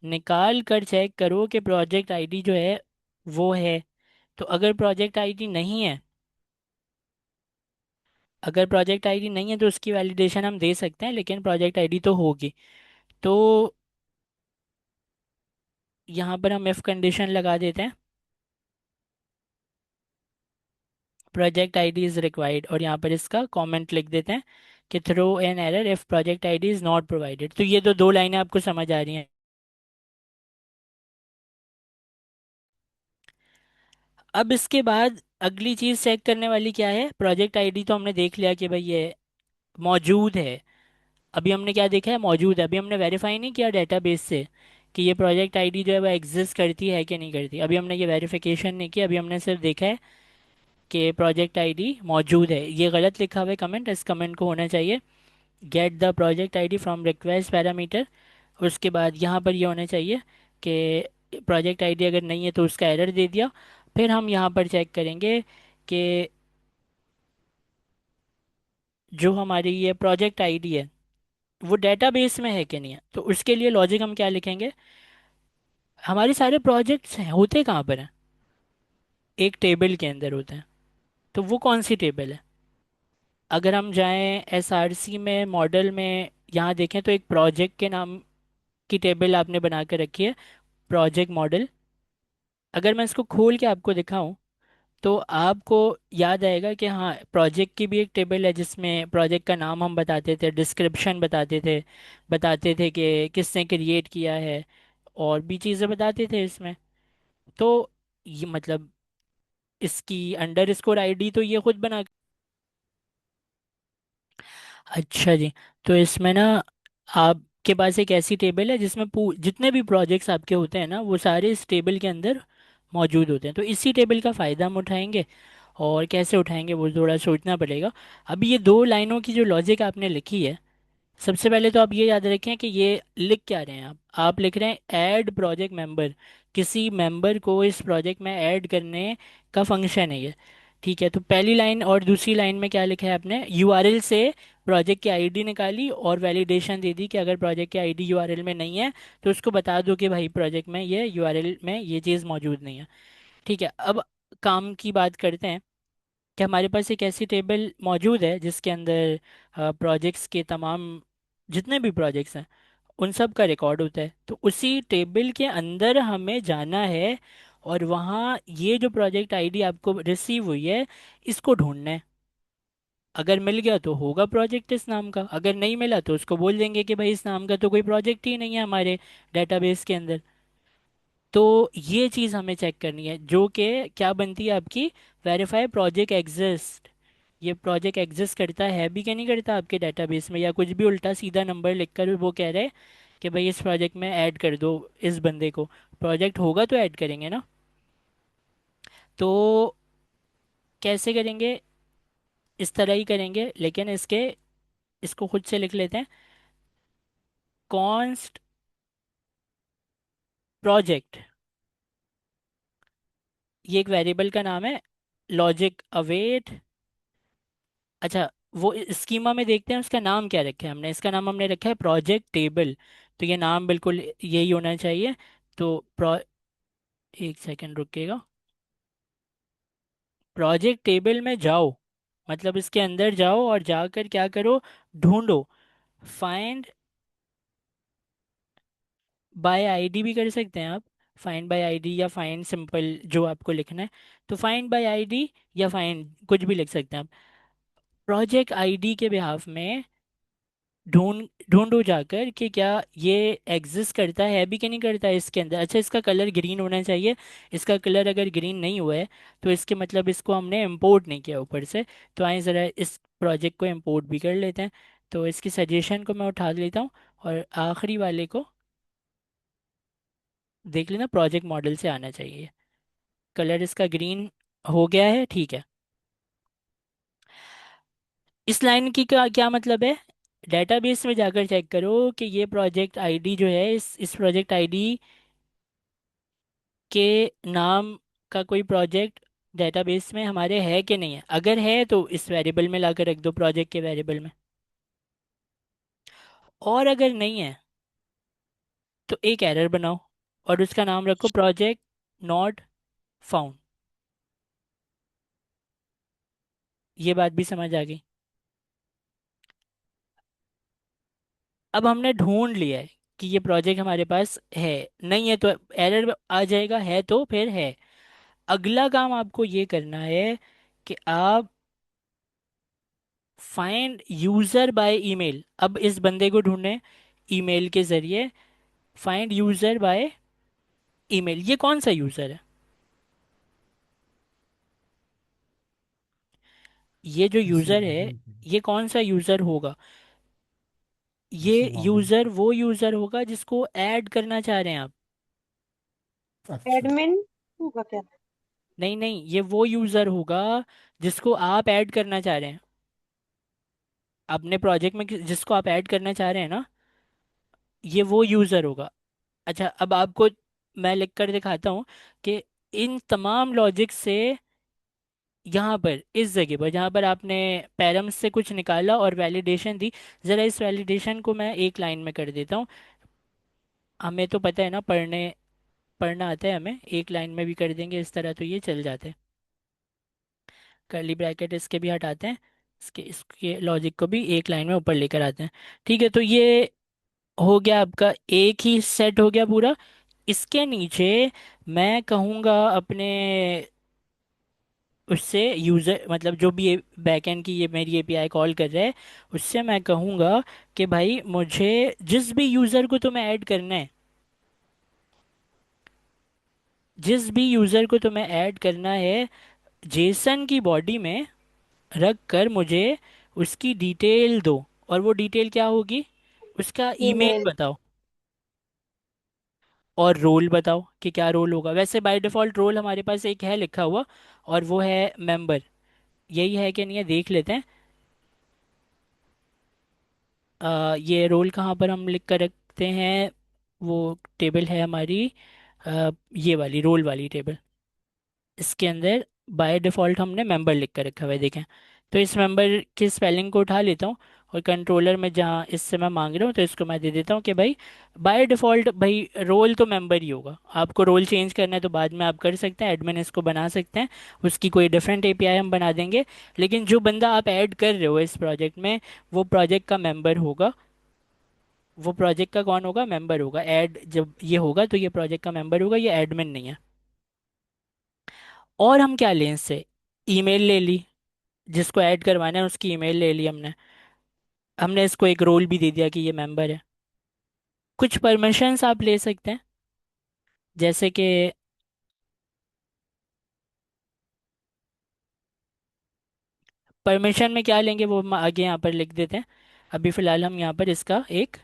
निकाल कर चेक करो कि प्रोजेक्ट आईडी जो है वो है। तो अगर प्रोजेक्ट आईडी नहीं है, अगर प्रोजेक्ट आईडी नहीं है तो उसकी वैलिडेशन हम दे सकते हैं, लेकिन प्रोजेक्ट आईडी तो होगी। तो यहाँ पर हम इफ कंडीशन लगा देते हैं, प्रोजेक्ट आईडी इज रिक्वायर्ड, और यहाँ पर इसका कमेंट लिख देते हैं कि throw an error if project ID is not provided. तो ये तो दो लाइनें आपको समझ आ रही हैं। अब इसके बाद अगली चीज़ चेक करने वाली क्या है, प्रोजेक्ट आईडी तो हमने देख लिया कि भाई ये मौजूद है। अभी हमने क्या देखा है, मौजूद है। अभी हमने वेरीफाई नहीं किया डेटाबेस से कि ये प्रोजेक्ट आईडी जो है वो एग्जिस्ट करती है कि नहीं करती। अभी हमने ये वेरिफिकेशन नहीं किया, अभी हमने सिर्फ देखा है कि प्रोजेक्ट आईडी मौजूद है। ये गलत लिखा हुआ है कमेंट, इस कमेंट को होना चाहिए get the project ID from request parameter. उसके बाद यहाँ पर ये होना चाहिए कि प्रोजेक्ट आईडी अगर नहीं है तो उसका एरर दे दिया। फिर हम यहाँ पर चेक करेंगे कि जो हमारी ये प्रोजेक्ट आईडी है वो डेटाबेस में है कि नहीं है। तो उसके लिए लॉजिक हम क्या लिखेंगे, हमारे सारे प्रोजेक्ट्स हैं होते कहाँ पर हैं, एक टेबल के अंदर होते हैं। तो वो कौन सी टेबल है, अगर हम जाएं एसआरसी में मॉडल में, यहाँ देखें तो एक प्रोजेक्ट के नाम की टेबल आपने बना कर रखी है, प्रोजेक्ट मॉडल। अगर मैं इसको खोल के आपको दिखाऊं तो आपको याद आएगा कि हाँ, प्रोजेक्ट की भी एक टेबल है जिसमें प्रोजेक्ट का नाम हम बताते थे, डिस्क्रिप्शन बताते थे कि किसने क्रिएट किया है, और भी चीज़ें बताते थे इसमें। तो ये मतलब इसकी अंडर स्कोर आईडी तो ये खुद बना। अच्छा जी। तो इसमें ना आपके पास एक ऐसी टेबल है जिसमें जितने भी प्रोजेक्ट्स आपके होते हैं ना वो सारे इस टेबल के अंदर मौजूद होते हैं। तो इसी टेबल का फ़ायदा हम उठाएंगे, और कैसे उठाएंगे वो थोड़ा सोचना पड़ेगा। अभी ये दो लाइनों की जो लॉजिक आपने लिखी है, सबसे पहले तो आप ये याद रखें कि ये लिख क्या रहे हैं आप लिख रहे हैं ऐड प्रोजेक्ट मेंबर, किसी मेंबर को इस प्रोजेक्ट में ऐड करने का फंक्शन है ये। ठीक है, तो पहली लाइन और दूसरी लाइन में क्या लिखा है आपने, यूआरएल से प्रोजेक्ट की आईडी निकाली और वैलिडेशन दे दी कि अगर प्रोजेक्ट की आईडी यूआरएल में नहीं है तो उसको बता दो कि भाई प्रोजेक्ट में ये यूआरएल में ये चीज़ मौजूद नहीं है। ठीक है, अब काम की बात करते हैं कि हमारे पास एक ऐसी टेबल मौजूद है जिसके अंदर प्रोजेक्ट्स के तमाम जितने भी प्रोजेक्ट्स हैं उन सब का रिकॉर्ड होता है। तो उसी टेबल के अंदर हमें जाना है, और वहाँ ये जो प्रोजेक्ट आईडी आपको रिसीव हुई है इसको ढूंढना है। अगर मिल गया तो होगा प्रोजेक्ट इस नाम का, अगर नहीं मिला तो उसको बोल देंगे कि भाई इस नाम का तो कोई प्रोजेक्ट ही नहीं है हमारे डेटाबेस के अंदर। तो ये चीज़ हमें चेक करनी है जो कि क्या बनती है आपकी, वेरीफाई प्रोजेक्ट एग्जिस्ट। ये प्रोजेक्ट एग्जिस्ट करता है भी क्या नहीं करता आपके डेटाबेस में, या कुछ भी उल्टा सीधा नंबर लिखकर वो कह रहे हैं कि भाई इस प्रोजेक्ट में ऐड कर दो इस बंदे को। प्रोजेक्ट होगा तो ऐड करेंगे ना। तो कैसे करेंगे, इस तरह ही करेंगे, लेकिन इसको खुद से लिख लेते हैं। कॉन्स्ट प्रोजेक्ट, ये एक वेरिएबल का नाम है। लॉजिक अवेट, अच्छा वो स्कीमा में देखते हैं उसका नाम क्या रखा है हमने, इसका नाम हमने रखा है प्रोजेक्ट टेबल। तो ये नाम बिल्कुल यही होना चाहिए। तो एक सेकंड रुकिएगा, प्रोजेक्ट टेबल में जाओ, मतलब इसके अंदर जाओ और जाकर क्या करो, ढूंढो। फाइंड बाय आईडी भी कर सकते हैं आप, फाइंड बाय आईडी या फाइंड सिंपल जो आपको लिखना है। तो फाइंड बाय आईडी या फाइंड कुछ भी लिख सकते हैं आप। प्रोजेक्ट आईडी के बिहाफ में ढूंढो जाकर कि क्या ये एग्जिस्ट करता है भी कि नहीं करता है इसके अंदर। अच्छा, इसका कलर ग्रीन होना चाहिए। इसका कलर अगर ग्रीन नहीं हुआ है तो इसके मतलब इसको हमने इंपोर्ट नहीं किया ऊपर से। तो आइए ज़रा इस प्रोजेक्ट को इंपोर्ट भी कर लेते हैं। तो इसकी सजेशन को मैं उठा लेता हूँ, और आखिरी वाले को देख लेना, प्रोजेक्ट मॉडल से आना चाहिए। कलर इसका ग्रीन हो गया है, ठीक है। इस लाइन की का क्या मतलब है? डेटाबेस में जाकर चेक करो कि ये प्रोजेक्ट आईडी जो है, इस प्रोजेक्ट आईडी के नाम का कोई प्रोजेक्ट डेटाबेस में हमारे है कि नहीं है। अगर है तो इस वेरिएबल में लाकर रख दो, प्रोजेक्ट के वेरिएबल में। और अगर नहीं है तो एक एरर बनाओ और उसका नाम रखो प्रोजेक्ट नॉट फाउंड। ये बात भी समझ आ गई? अब हमने ढूंढ लिया है कि ये प्रोजेक्ट हमारे पास है। नहीं है तो एरर आ जाएगा, है तो फिर है। अगला काम आपको ये करना है कि आप फाइंड यूजर बाय ईमेल। अब इस बंदे को ढूंढें ईमेल के जरिए। फाइंड यूजर बाय ईमेल, ये कौन सा यूजर है? ये जो किसी यूजर है, लॉगिन ये कौन सा यूजर होगा? ये किसी लॉगिन यूजर वो यूजर होगा जिसको ऐड करना चाह रहे हैं आप। अच्छा। एडमिन होगा क्या? नहीं नहीं, ये वो यूजर होगा जिसको आप ऐड करना चाह रहे हैं अपने प्रोजेक्ट में। जिसको आप ऐड करना चाह रहे हैं ना, ये वो यूजर होगा। अच्छा, अब आपको मैं लिख कर दिखाता हूँ कि इन तमाम लॉजिक से यहाँ पर इस जगह पर जहाँ पर आपने पैरम्स से कुछ निकाला और वैलिडेशन दी, ज़रा इस वैलिडेशन को मैं एक लाइन में कर देता हूँ। हमें तो पता है ना, पढ़ना आता है हमें। एक लाइन में भी कर देंगे इस तरह तो ये चल जाते हैं। कर्ली ब्रैकेट इसके भी हटाते हैं, इसके लॉजिक को भी एक लाइन में ऊपर लेकर आते हैं। ठीक है, तो ये हो गया आपका, एक ही सेट हो गया पूरा। इसके नीचे मैं कहूँगा अपने उससे यूज़र, मतलब जो भी बैकएंड की ये मेरी एपीआई कॉल कर रहा है, उससे मैं कहूँगा कि भाई मुझे जिस भी यूज़र को तुम्हें ऐड करना है, जिस भी यूज़र को तुम्हें ऐड करना है, जेसन की बॉडी में रख कर मुझे उसकी डिटेल दो। और वो डिटेल क्या होगी? उसका ईमेल ईमेल। बताओ और रोल बताओ कि क्या रोल होगा। वैसे बाय डिफ़ॉल्ट रोल हमारे पास एक है लिखा हुआ, और वो है मेंबर। यही है कि नहीं है देख लेते हैं। ये रोल कहाँ पर हम लिख कर रखते हैं? वो टेबल है हमारी, ये वाली रोल वाली टेबल। इसके अंदर बाय डिफ़ॉल्ट हमने मेंबर लिख कर रखा हुआ है, देखें। तो इस मेंबर की स्पेलिंग को उठा लेता हूँ, और कंट्रोलर में जहाँ इससे मैं मांग रहा हूँ तो इसको मैं दे देता हूँ कि भाई बाय डिफ़ॉल्ट भाई रोल तो मेंबर ही होगा। आपको रोल चेंज करना है तो बाद में आप कर सकते हैं, एडमिन इसको बना सकते हैं। उसकी कोई डिफरेंट एपीआई हम बना देंगे। लेकिन जो बंदा आप ऐड कर रहे हो इस प्रोजेक्ट में, वो प्रोजेक्ट का मेंबर होगा। वो प्रोजेक्ट का कौन होगा? मेंबर होगा। ऐड जब ये होगा तो ये प्रोजेक्ट का मेंबर होगा, ये एडमिन नहीं है। और हम क्या लें इससे? ईमेल ले ली, जिसको ऐड करवाना है उसकी ईमेल ले ली हमने। हमने इसको एक रोल भी दे दिया कि ये मेंबर है। कुछ परमिशंस आप ले सकते हैं, जैसे कि परमिशन में क्या लेंगे वो हम आगे यहाँ पर लिख देते हैं। अभी फ़िलहाल हम यहाँ पर इसका एक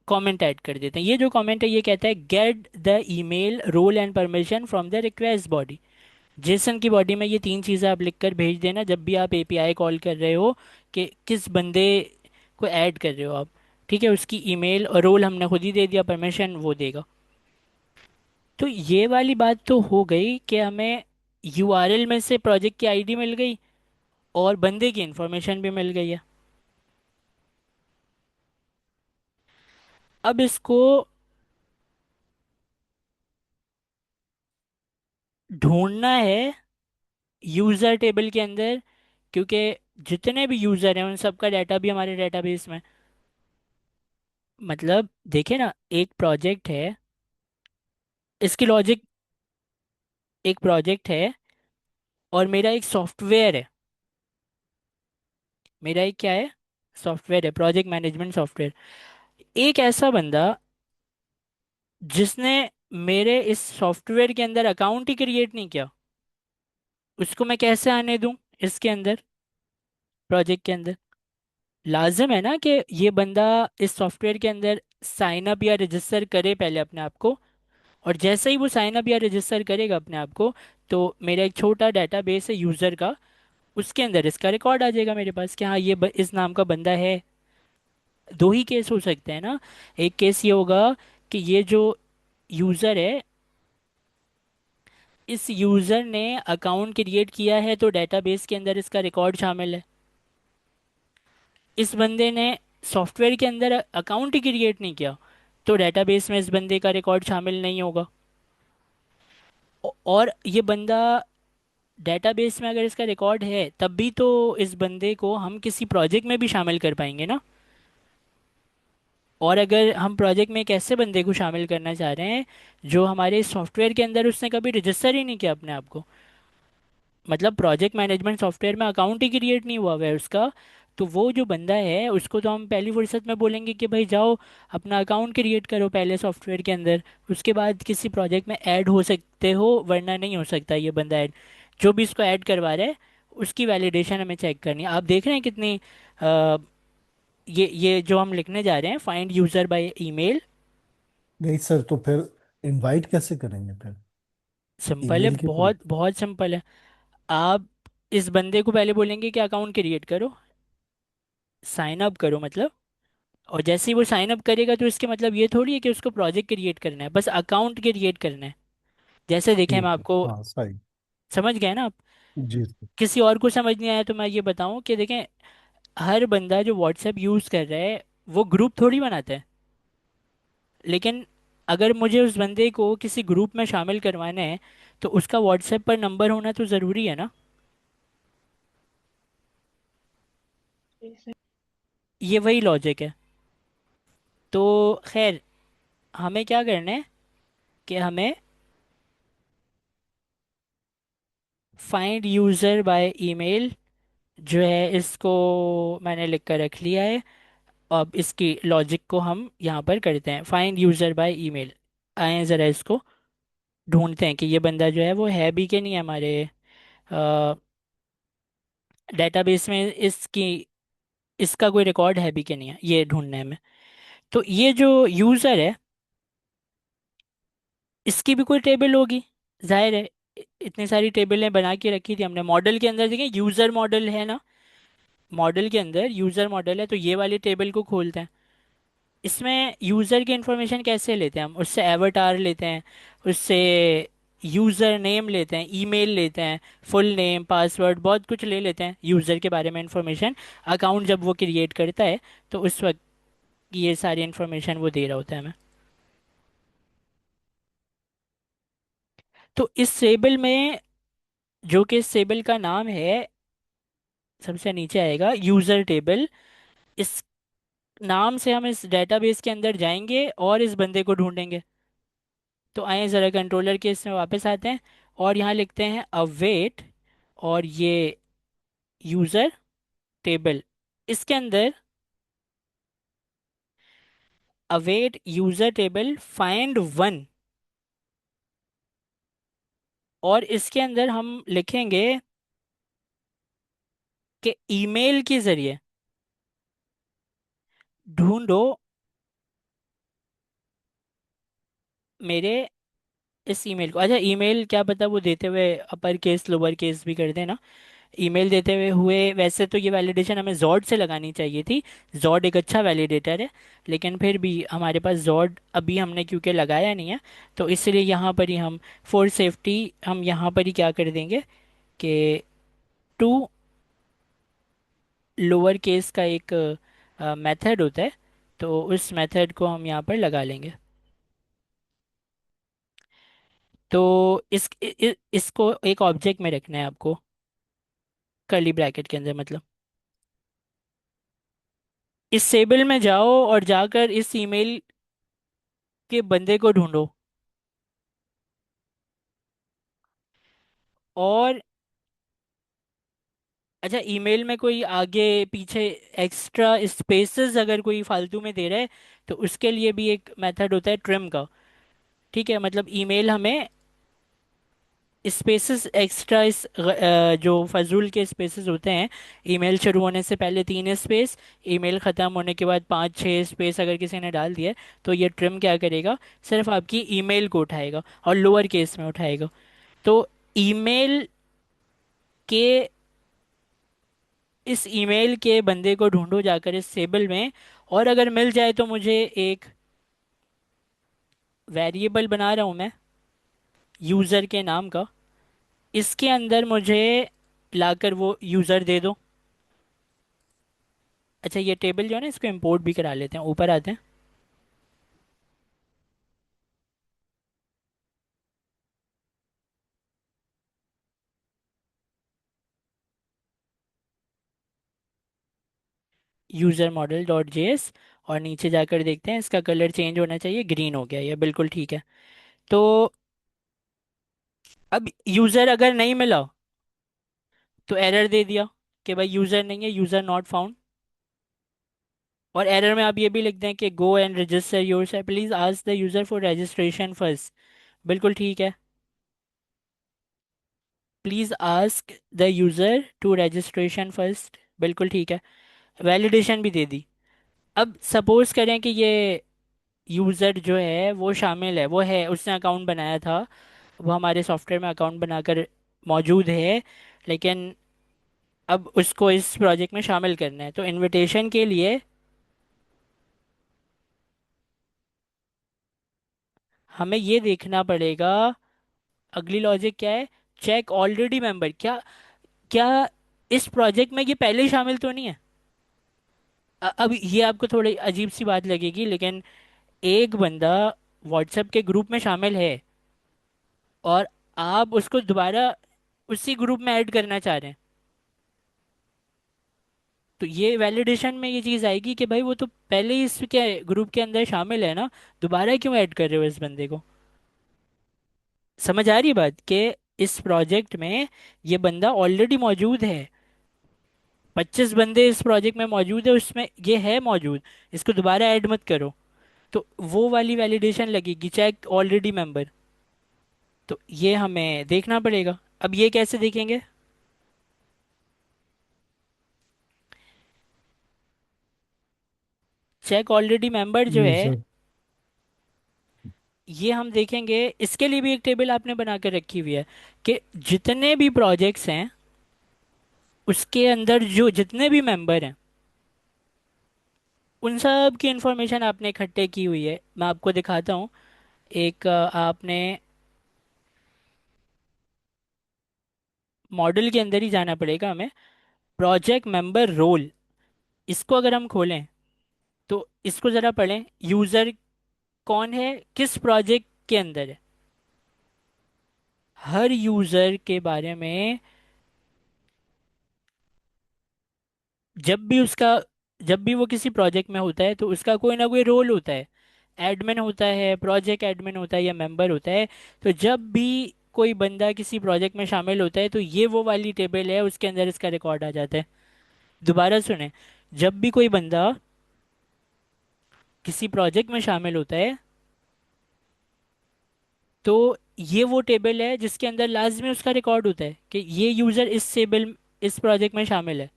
कमेंट ऐड कर देते हैं। ये जो कमेंट है ये कहता है get the email role and permission from the request body. JSON की बॉडी में ये तीन चीज़ें आप लिखकर भेज देना जब भी आप एपीआई कॉल कर रहे हो, कि किस बंदे को ऐड कर रहे हो आप। ठीक है, उसकी ईमेल और रोल हमने खुद ही दे दिया, परमिशन वो देगा। तो ये वाली बात तो हो गई कि हमें यूआरएल में से प्रोजेक्ट की आईडी मिल गई और बंदे की इंफॉर्मेशन भी मिल गई है। अब इसको ढूंढना है यूज़र टेबल के अंदर, क्योंकि जितने भी यूज़र हैं उन सबका डाटा भी हमारे डेटाबेस में। मतलब देखिए ना, एक प्रोजेक्ट है, इसकी लॉजिक, एक प्रोजेक्ट है और मेरा एक सॉफ्टवेयर है। मेरा एक क्या है? सॉफ्टवेयर है, प्रोजेक्ट मैनेजमेंट सॉफ्टवेयर। एक ऐसा बंदा जिसने मेरे इस सॉफ्टवेयर के अंदर अकाउंट ही क्रिएट नहीं किया, उसको मैं कैसे आने दूं इसके अंदर, प्रोजेक्ट के अंदर? लाजिम है ना कि ये बंदा इस सॉफ्टवेयर के अंदर साइन अप या रजिस्टर करे पहले अपने आप को। और जैसे ही वो साइन अप या रजिस्टर करेगा अपने आप को, तो मेरा एक छोटा डेटाबेस है यूज़र का, उसके अंदर इसका रिकॉर्ड आ जाएगा मेरे पास कि हाँ इस नाम का बंदा है। दो ही केस हो सकते हैं ना। एक केस ये होगा कि ये जो यूज़र है, इस यूज़र ने अकाउंट क्रिएट किया है तो डेटाबेस के अंदर इसका रिकॉर्ड शामिल है। इस बंदे ने सॉफ्टवेयर के अंदर अकाउंट ही क्रिएट नहीं किया, तो डेटाबेस में इस बंदे का रिकॉर्ड शामिल नहीं होगा। और ये बंदा डेटाबेस में अगर इसका रिकॉर्ड है तब भी तो इस बंदे को हम किसी प्रोजेक्ट में भी शामिल कर पाएंगे ना। और अगर हम प्रोजेक्ट में एक ऐसे बंदे को शामिल करना चाह रहे हैं जो हमारे सॉफ्टवेयर के अंदर उसने कभी रजिस्टर ही नहीं किया अपने आप को, मतलब प्रोजेक्ट मैनेजमेंट सॉफ्टवेयर में अकाउंट ही क्रिएट नहीं हुआ हुआ है उसका, तो वो जो बंदा है उसको तो हम पहली फुर्सत में बोलेंगे कि भाई जाओ अपना अकाउंट क्रिएट करो पहले सॉफ्टवेयर के अंदर, उसके बाद किसी प्रोजेक्ट में ऐड हो सकते हो, वरना नहीं हो सकता ये बंदा ऐड। जो भी इसको ऐड करवा रहा है उसकी वैलिडेशन हमें चेक करनी है। आप देख रहे हैं कितनी ये जो हम लिखने जा रहे हैं, फाइंड यूजर बाय ईमेल। नहीं सर, तो फिर इनवाइट कैसे करेंगे फिर? सिंपल है, ईमेल के थ्रू? बहुत बहुत सिंपल है। आप इस बंदे को पहले बोलेंगे कि अकाउंट क्रिएट करो, साइन अप करो मतलब। और जैसे ही वो साइन अप करेगा तो इसके मतलब ये थोड़ी है कि उसको प्रोजेक्ट क्रिएट करना है, बस अकाउंट क्रिएट करना है। जैसे देखें मैं ठीक है, आपको, हाँ सही। समझ गए ना आप? जी सर। किसी और को समझ नहीं आया तो मैं ये बताऊं कि देखें, हर बंदा जो व्हाट्सएप यूज़ कर रहा है वो ग्रुप थोड़ी बनाता है। लेकिन अगर मुझे उस बंदे को किसी ग्रुप में शामिल करवाना है तो उसका व्हाट्सएप पर नंबर होना तो ज़रूरी है ना। जी सर। ये वही लॉजिक है। तो खैर, हमें क्या करना है कि हमें फाइंड यूज़र बाय ईमेल जो है इसको मैंने लिख कर रख लिया है। अब इसकी लॉजिक को हम यहाँ पर करते हैं, फाइंड यूज़र बाय ईमेल। आए ज़रा इसको ढूंढते हैं कि ये बंदा जो है वो है भी कि नहीं है हमारे डेटाबेस में, इसका कोई रिकॉर्ड है भी कि नहीं है, ये ढूंढने में। तो ये जो यूज़र है इसकी भी कोई टेबल होगी, जाहिर है। इतनी सारी टेबलें बना के रखी थी हमने मॉडल के अंदर, देखें यूज़र मॉडल है ना, मॉडल के अंदर यूज़र मॉडल है, तो ये वाली टेबल को खोलते हैं। इसमें यूज़र की इंफॉर्मेशन कैसे लेते हैं हम? उससे एवटार लेते हैं, उससे यूज़र नेम लेते हैं, ईमेल लेते हैं, फुल नेम पासवर्ड बहुत कुछ ले लेते हैं यूज़र के बारे में इंफॉर्मेशन। अकाउंट जब वो क्रिएट करता है तो उस वक्त ये सारी इंफॉर्मेशन वो दे रहा होता है हमें। तो इस टेबल में, जो कि इस टेबल का नाम है, सबसे नीचे आएगा यूज़र टेबल। इस नाम से हम इस डेटाबेस के अंदर जाएंगे और इस बंदे को ढूंढेंगे। तो आइए ज़रा कंट्रोलर के इसमें वापस आते हैं और यहाँ लिखते हैं अवेट, और ये यूज़र टेबल, इसके अंदर await user table find one. और इसके अंदर हम लिखेंगे कि ईमेल के ज़रिए ढूंढो मेरे इस ईमेल को। अच्छा, ईमेल क्या पता वो देते हुए अपर केस लोअर केस भी कर देना। ईमेल देते हुए वैसे तो ये वैलिडेशन हमें जॉड से लगानी चाहिए थी, जॉड एक अच्छा वैलिडेटर है, लेकिन फिर भी हमारे पास जॉड अभी हमने क्योंकि लगाया नहीं है, तो इसलिए यहाँ पर ही हम फॉर सेफ्टी हम यहाँ पर ही क्या कर देंगे कि टू लोअर केस का एक मेथड होता है, तो उस मेथड को हम यहाँ पर लगा लेंगे। तो इसको एक ऑब्जेक्ट में रखना है आपको, कर्ली ब्रैकेट के अंदर मतलब। इस टेबल में जाओ और जाकर इस ईमेल के बंदे को ढूंढो, और अच्छा, ईमेल में कोई आगे पीछे एक्स्ट्रा स्पेसेस अगर कोई फालतू में दे रहा है तो उसके लिए भी एक मेथड होता है ट्रिम का। ठीक है, मतलब ईमेल हमें स्पेसेस एक्स्ट्रा जो फजूल के स्पेसेस होते हैं, ईमेल शुरू होने से पहले 3 स्पेस, ईमेल ख़त्म होने के बाद 5-6 स्पेस अगर किसी ने डाल दिया है, तो ये ट्रिम क्या करेगा, सिर्फ आपकी ईमेल को उठाएगा और लोअर केस में उठाएगा। तो ईमेल के इस ईमेल के बंदे को ढूंढो जाकर इस टेबल में, और अगर मिल जाए तो मुझे एक वेरिएबल बना रहा हूँ मैं यूज़र के नाम का, इसके अंदर मुझे लाकर वो यूज़र दे दो। अच्छा, ये टेबल जो है ना, इसको इंपोर्ट भी करा लेते हैं, ऊपर आते हैं। यूज़र मॉडल डॉट जेएस, और नीचे जाकर देखते हैं इसका कलर चेंज होना चाहिए, ग्रीन हो गया, ये बिल्कुल ठीक है। तो अब यूज़र अगर नहीं मिला तो एरर दे दिया कि भाई यूज़र नहीं है, यूज़र नॉट फाउंड। और एरर में आप ये भी लिख दें कि go and register yourself, please ask the user for registration first. बिल्कुल ठीक है, please ask the user to registration first, बिल्कुल ठीक है। वैलिडेशन भी दे दी। अब सपोज करें कि ये यूजर जो है वो शामिल है, वो है, उसने अकाउंट बनाया था, वो हमारे सॉफ्टवेयर में अकाउंट बनाकर मौजूद है, लेकिन अब उसको इस प्रोजेक्ट में शामिल करना है, तो इनविटेशन के लिए हमें ये देखना पड़ेगा। अगली लॉजिक क्या है, चेक ऑलरेडी मेंबर, क्या क्या इस प्रोजेक्ट में ये पहले ही शामिल तो नहीं है। अब ये आपको थोड़ी अजीब सी बात लगेगी, लेकिन एक बंदा व्हाट्सएप के ग्रुप में शामिल है और आप उसको दोबारा उसी ग्रुप में ऐड करना चाह रहे हैं, तो ये वैलिडेशन में ये चीज़ आएगी कि भाई वो तो पहले ही इसके ग्रुप के अंदर शामिल है ना, दोबारा क्यों ऐड कर रहे हो इस बंदे को। समझ आ रही बात कि इस प्रोजेक्ट में ये बंदा ऑलरेडी मौजूद है, 25 बंदे इस प्रोजेक्ट में मौजूद है, उसमें ये है मौजूद, इसको दोबारा ऐड मत करो। तो वो वाली वैलिडेशन लगेगी, चेक ऑलरेडी मेंबर। तो ये हमें देखना पड़ेगा। अब ये कैसे देखेंगे, चेक ऑलरेडी मेंबर जो है, यूजर। ये हम देखेंगे, इसके लिए भी एक टेबल आपने बना कर रखी हुई है कि जितने भी प्रोजेक्ट्स हैं उसके अंदर जो जितने भी मेंबर हैं उन सब की इंफॉर्मेशन आपने इकट्ठे की हुई है। मैं आपको दिखाता हूँ। एक आपने मॉडल के अंदर ही जाना पड़ेगा हमें, प्रोजेक्ट मेंबर रोल, इसको अगर हम खोलें तो इसको ज़रा पढ़ें, यूज़र कौन है, किस प्रोजेक्ट के अंदर है, हर यूज़र के बारे में। जब भी उसका जब भी वो किसी प्रोजेक्ट में होता है तो उसका कोई ना कोई रोल होता है, एडमिन होता है, प्रोजेक्ट एडमिन होता है, या मेंबर होता है। तो जब भी कोई बंदा किसी प्रोजेक्ट में शामिल होता है तो ये वो वाली टेबल है, उसके अंदर इसका रिकॉर्ड आ जाता है। दोबारा सुने, जब भी कोई बंदा किसी प्रोजेक्ट में शामिल होता है तो ये वो टेबल है जिसके अंदर लाजमी उसका रिकॉर्ड होता है कि ये यूज़र इस प्रोजेक्ट में शामिल है।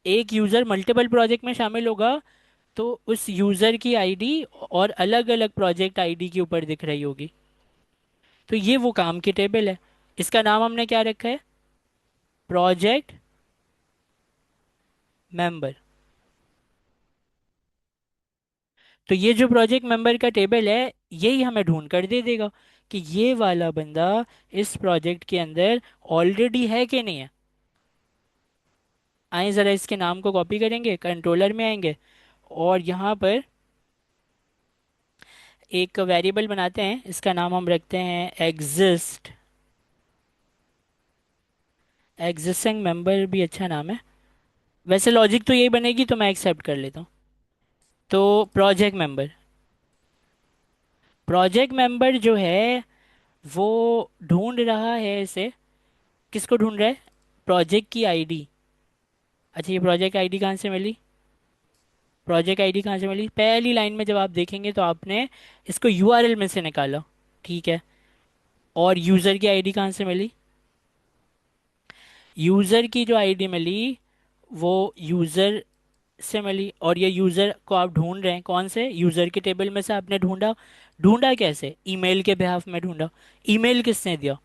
एक यूज़र मल्टीपल प्रोजेक्ट में शामिल होगा तो उस यूज़र की आईडी और अलग अलग प्रोजेक्ट आईडी के ऊपर दिख रही होगी। तो ये वो काम की टेबल है, इसका नाम हमने क्या रखा है, प्रोजेक्ट मेंबर। तो ये जो प्रोजेक्ट मेंबर का टेबल है यही हमें ढूंढ कर दे देगा कि ये वाला बंदा इस प्रोजेक्ट के अंदर ऑलरेडी है कि नहीं है। आइए ज़रा इसके नाम को कॉपी करेंगे, कंट्रोलर में आएंगे और यहाँ पर एक वेरिएबल बनाते हैं, इसका नाम हम रखते हैं एग्जिस्टिंग मेंबर, भी अच्छा नाम है। वैसे लॉजिक तो यही बनेगी तो मैं एक्सेप्ट कर लेता हूँ। तो प्रोजेक्ट मेंबर जो है वो ढूंढ रहा है इसे, किसको ढूंढ रहा है, प्रोजेक्ट की आईडी। अच्छा, ये प्रोजेक्ट आईडी कहाँ से मिली? प्रोजेक्ट आईडी कहाँ से मिली? पहली लाइन में जब आप देखेंगे तो आपने इसको यूआरएल में से निकाला। ठीक है। और यूज़र की आईडी कहाँ से मिली? यूज़र की जो आईडी मिली वो यूज़र से मिली। और ये यूज़र को आप ढूंढ रहे हैं कौन से? यूज़र के टेबल में से आपने ढूंढा। ढूंढा कैसे? ईमेल के बिहाफ में ढूंढा। ईमेल किसने दिया?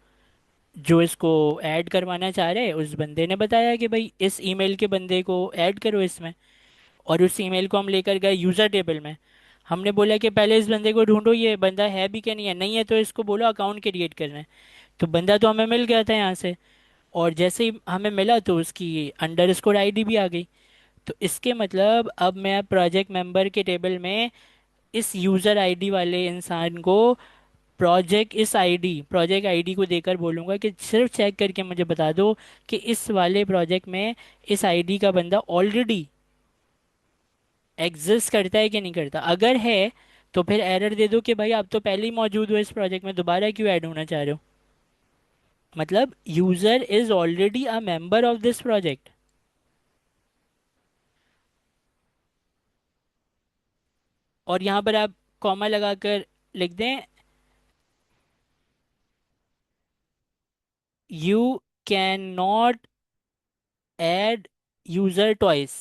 जो इसको ऐड करवाना चाह रहे हैं उस बंदे ने बताया कि भाई इस ईमेल के बंदे को ऐड करो इसमें। और उस ईमेल को हम लेकर गए यूज़र टेबल में। हमने बोला कि पहले इस बंदे को ढूंढो, ये बंदा है भी क्या नहीं है। नहीं है तो इसको बोलो अकाउंट क्रिएट करना है। तो बंदा तो हमें मिल गया था यहाँ से। और जैसे ही हमें मिला तो उसकी अंडर स्कोर आई भी आ गई। तो इसके मतलब अब मैं प्रोजेक्ट मेंबर के टेबल में इस यूज़र आईडी वाले इंसान को प्रोजेक्ट आईडी को देकर बोलूँगा कि सिर्फ चेक करके मुझे बता दो कि इस वाले प्रोजेक्ट में इस आईडी का बंदा ऑलरेडी एग्जिस्ट करता है कि नहीं करता। अगर है तो फिर एरर दे दो कि भाई आप तो पहले ही मौजूद हो इस प्रोजेक्ट में, दोबारा क्यों ऐड होना चाह रहे हो। मतलब user is already a member of this project. और यहाँ पर आप कॉमा लगाकर लिख दें, you can not add user twice.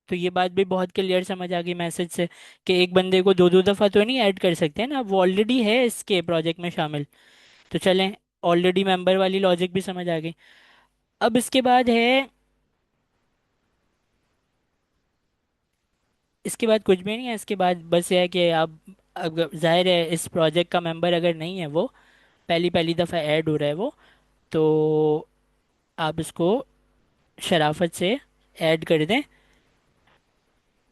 तो ये बात भी बहुत क्लियर समझ आ गई मैसेज से कि एक बंदे को दो दो दफ़ा तो नहीं ऐड कर सकते हैं ना, वो ऑलरेडी है इसके प्रोजेक्ट में शामिल। तो चलें, ऑलरेडी मेंबर वाली लॉजिक भी समझ आ गई। अब इसके बाद है, इसके बाद कुछ भी नहीं है। इसके बाद बस ये है कि आप, अगर जाहिर है इस प्रोजेक्ट का मेंबर अगर नहीं है, वो पहली पहली दफ़ा ऐड हो रहा है वो, तो आप इसको शराफत से ऐड कर दें,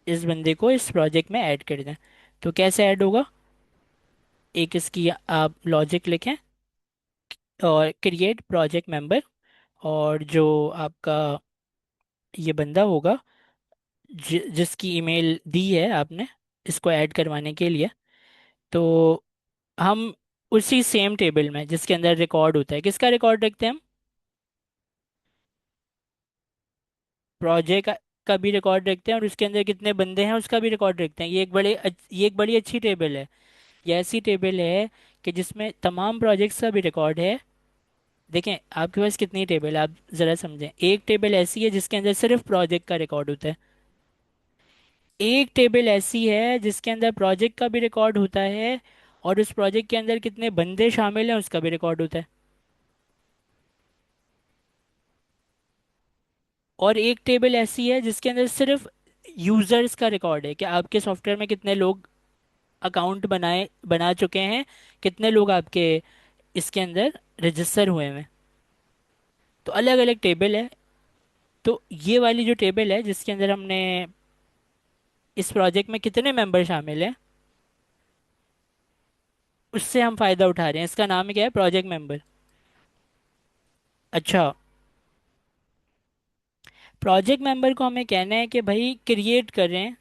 इस बंदे को इस प्रोजेक्ट में ऐड कर दें। तो कैसे ऐड होगा? एक इसकी आप लॉजिक लिखें और क्रिएट प्रोजेक्ट मेंबर। और जो आपका ये बंदा होगा जिसकी ईमेल दी है आपने इसको ऐड करवाने के लिए, तो हम उसी सेम टेबल में जिसके अंदर रिकॉर्ड होता है, किसका रिकॉर्ड रखते हैं हम? प्रोजेक्ट का भी रिकॉर्ड रखते हैं और उसके अंदर कितने बंदे हैं उसका भी रिकॉर्ड रखते हैं। ये एक बड़ी अच्छी टेबल है। ये ऐसी टेबल है कि जिसमें तमाम प्रोजेक्ट्स का भी रिकॉर्ड है। देखें आपके पास कितनी टेबल है, आप ज़रा समझें। एक टेबल ऐसी है जिसके अंदर सिर्फ प्रोजेक्ट का रिकॉर्ड होता है। एक टेबल ऐसी है जिसके अंदर प्रोजेक्ट का भी रिकॉर्ड होता है और उस प्रोजेक्ट के अंदर कितने बंदे शामिल हैं उसका भी रिकॉर्ड होता है। और एक टेबल ऐसी है जिसके अंदर सिर्फ यूजर्स का रिकॉर्ड है कि आपके सॉफ्टवेयर में कितने लोग अकाउंट बना चुके हैं, कितने लोग आपके इसके अंदर रजिस्टर हुए हैं। तो अलग अलग टेबल है। तो ये वाली जो टेबल है जिसके अंदर हमने इस प्रोजेक्ट में कितने मेंबर शामिल हैं उससे हम फायदा उठा रहे हैं। इसका नाम क्या है? Project member. अच्छा, प्रोजेक्ट मेंबर को हमें कहना है कि भाई क्रिएट करें।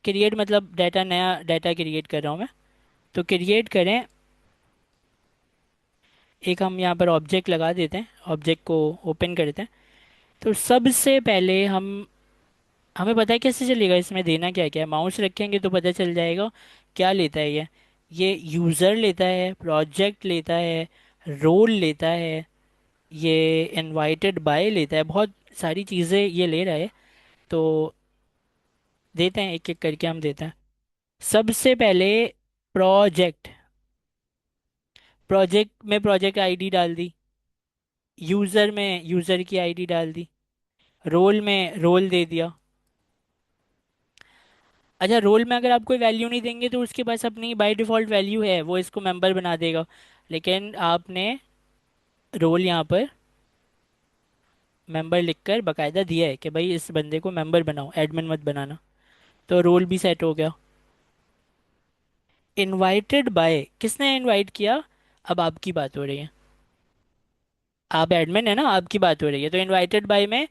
क्रिएट मतलब डाटा, नया डाटा क्रिएट कर रहा हूँ मैं। तो क्रिएट करें, एक हम यहाँ पर ऑब्जेक्ट लगा देते हैं, ऑब्जेक्ट को ओपन करते हैं। तो सबसे पहले हमें पता है कैसे चलेगा इसमें देना क्या क्या है। माउस रखेंगे तो पता चल जाएगा क्या लेता है ये यूज़र लेता है, प्रोजेक्ट लेता है, रोल लेता है, ये इनवाइटेड बाय लेता है, बहुत सारी चीज़ें ये ले रहा है। तो देते हैं, एक एक करके हम देते हैं। सबसे पहले प्रोजेक्ट, प्रोजेक्ट में प्रोजेक्ट आईडी डाल दी, यूज़र में यूज़र की आईडी डाल दी, रोल में रोल दे दिया। अच्छा, रोल में अगर आप कोई वैल्यू नहीं देंगे तो उसके पास अपनी बाय डिफ़ॉल्ट वैल्यू है, वो इसको मेंबर बना देगा। लेकिन आपने रोल यहाँ पर मेंबर लिखकर बकायदा दिया है कि भाई इस बंदे को मेंबर बनाओ, एडमिन मत बनाना। तो रोल भी सेट हो गया। इनवाइटेड बाय, किसने इनवाइट किया? अब आपकी बात हो रही है, आप एडमिन है ना, आपकी बात हो रही है। तो इनवाइटेड बाय में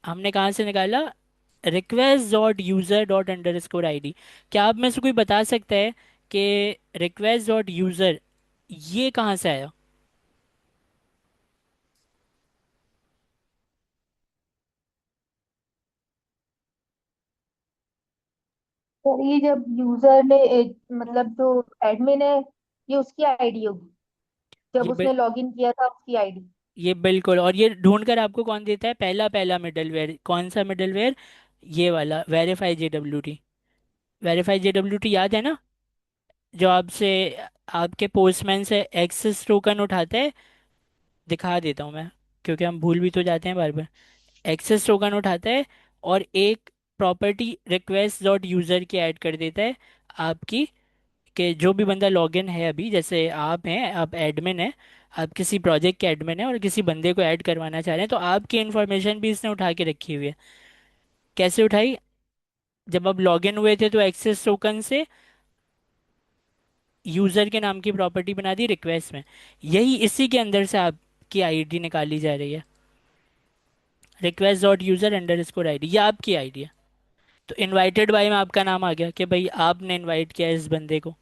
हमने कहाँ से निकाला? Request dot user dot under score I D. क्या आप में से कोई बता सकता है कि रिक्वेस्ट डॉट यूज़र ये कहाँ से आया? सर ये जब यूजर ने मतलब जो एडमिन है, ये उसकी आईडी होगी, जब ये बिल, उसने लॉगिन किया था उसकी आईडी। ये बिल्कुल। और ये ढूंढ कर आपको कौन देता है? पहला पहला मिडलवेयर। कौन सा मिडलवेयर? ये वाला, वेरीफाई JWT। वेरीफाई JWT याद है ना? जो आपसे, आपके पोस्टमैन से एक्सेस टोकन उठाता है। दिखा देता हूँ मैं, क्योंकि हम भूल भी तो जाते हैं बार बार। एक्सेस टोकन उठाता है और एक प्रॉपर्टी रिक्वेस्ट डॉट यूज़र की ऐड कर देता है आपकी, कि जो भी बंदा लॉगिन है अभी, जैसे आप हैं, आप एडमिन हैं, आप किसी प्रोजेक्ट के एडमिन हैं और किसी बंदे को ऐड करवाना चाह रहे हैं, तो आपकी इन्फॉर्मेशन भी इसने उठा के रखी हुई है। कैसे उठाई? जब आप लॉगिन हुए थे तो एक्सेस टोकन से यूज़र के नाम की प्रॉपर्टी बना दी रिक्वेस्ट में। यही इसी के अंदर से आपकी आईडी निकाली जा रही है। Request dot user under score I D, ये आपकी आईडी है। तो इनवाइटेड बाय में आपका नाम आ गया कि भाई आपने इनवाइट किया इस बंदे को।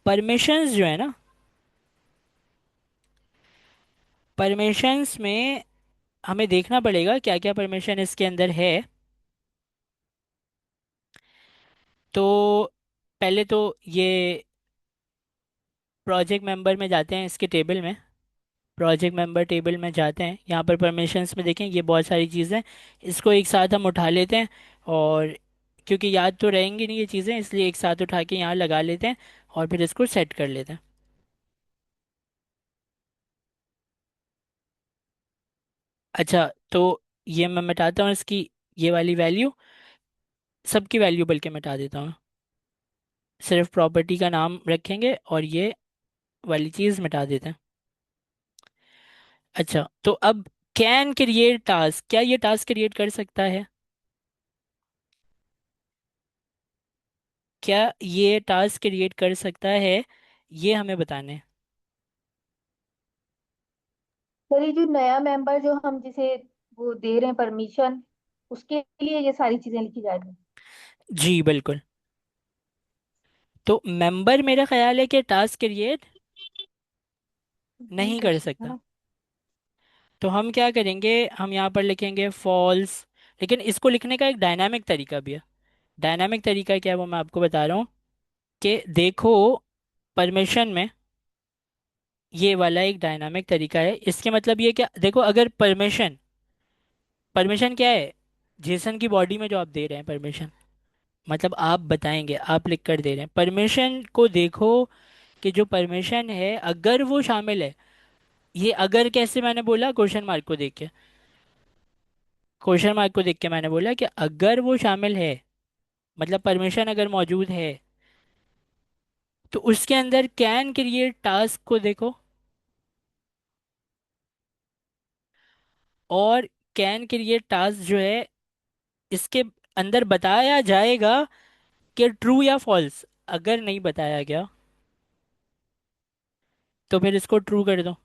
परमिशंस जो है ना, परमिशंस में हमें देखना पड़ेगा क्या क्या परमिशन इसके अंदर है। तो पहले तो ये प्रोजेक्ट मेंबर में जाते हैं, इसके टेबल में। प्रोजेक्ट मेंबर टेबल में जाते हैं, यहाँ पर परमिशंस में देखें ये बहुत सारी चीज़ें। इसको एक साथ हम उठा लेते हैं, और क्योंकि याद तो रहेंगी नहीं ये चीज़ें, इसलिए एक साथ उठा के यहाँ लगा लेते हैं और फिर इसको सेट कर लेते हैं। अच्छा, तो ये मैं मिटाता हूँ इसकी, ये वाली वैल्यू, सबकी वैल्यू बल्कि मिटा देता हूँ। सिर्फ प्रॉपर्टी का नाम रखेंगे और ये वाली चीज़ मिटा देते हैं। अच्छा, तो अब कैन क्रिएट टास्क, क्या ये टास्क क्रिएट कर सकता है? क्या ये टास्क क्रिएट कर सकता है? ये हमें बताना है। सर ये जो नया मेंबर जो हम जिसे वो दे रहे हैं परमिशन, उसके लिए ये सारी चीजें लिखी जाएगी। जी बिल्कुल। तो मेंबर मेरा ख्याल है कि टास्क क्रिएट नहीं नहीं कर कर सकता सकता। ना। तो हम क्या करेंगे, हम यहाँ पर लिखेंगे फॉल्स। लेकिन इसको लिखने का एक डायनामिक तरीका भी है। डायनामिक तरीका क्या है वो मैं आपको बता रहा हूँ। कि देखो, परमिशन में ये वाला एक डायनामिक तरीका है। इसके मतलब ये क्या, देखो अगर परमिशन, परमिशन क्या है? जेसन की बॉडी में जो आप दे रहे हैं परमिशन, मतलब आप बताएंगे, आप लिख कर दे रहे हैं परमिशन को। देखो कि जो परमिशन है अगर वो शामिल है, ये अगर कैसे मैंने बोला, क्वेश्चन मार्क को देख के, क्वेश्चन मार्क को देख के मैंने बोला कि अगर वो शामिल है, मतलब परमिशन अगर मौजूद है, तो उसके अंदर कैन क्रिएट टास्क को देखो, और कैन क्रिएट टास्क जो है इसके अंदर बताया जाएगा कि ट्रू या फॉल्स। अगर नहीं बताया गया तो फिर इसको ट्रू कर दो।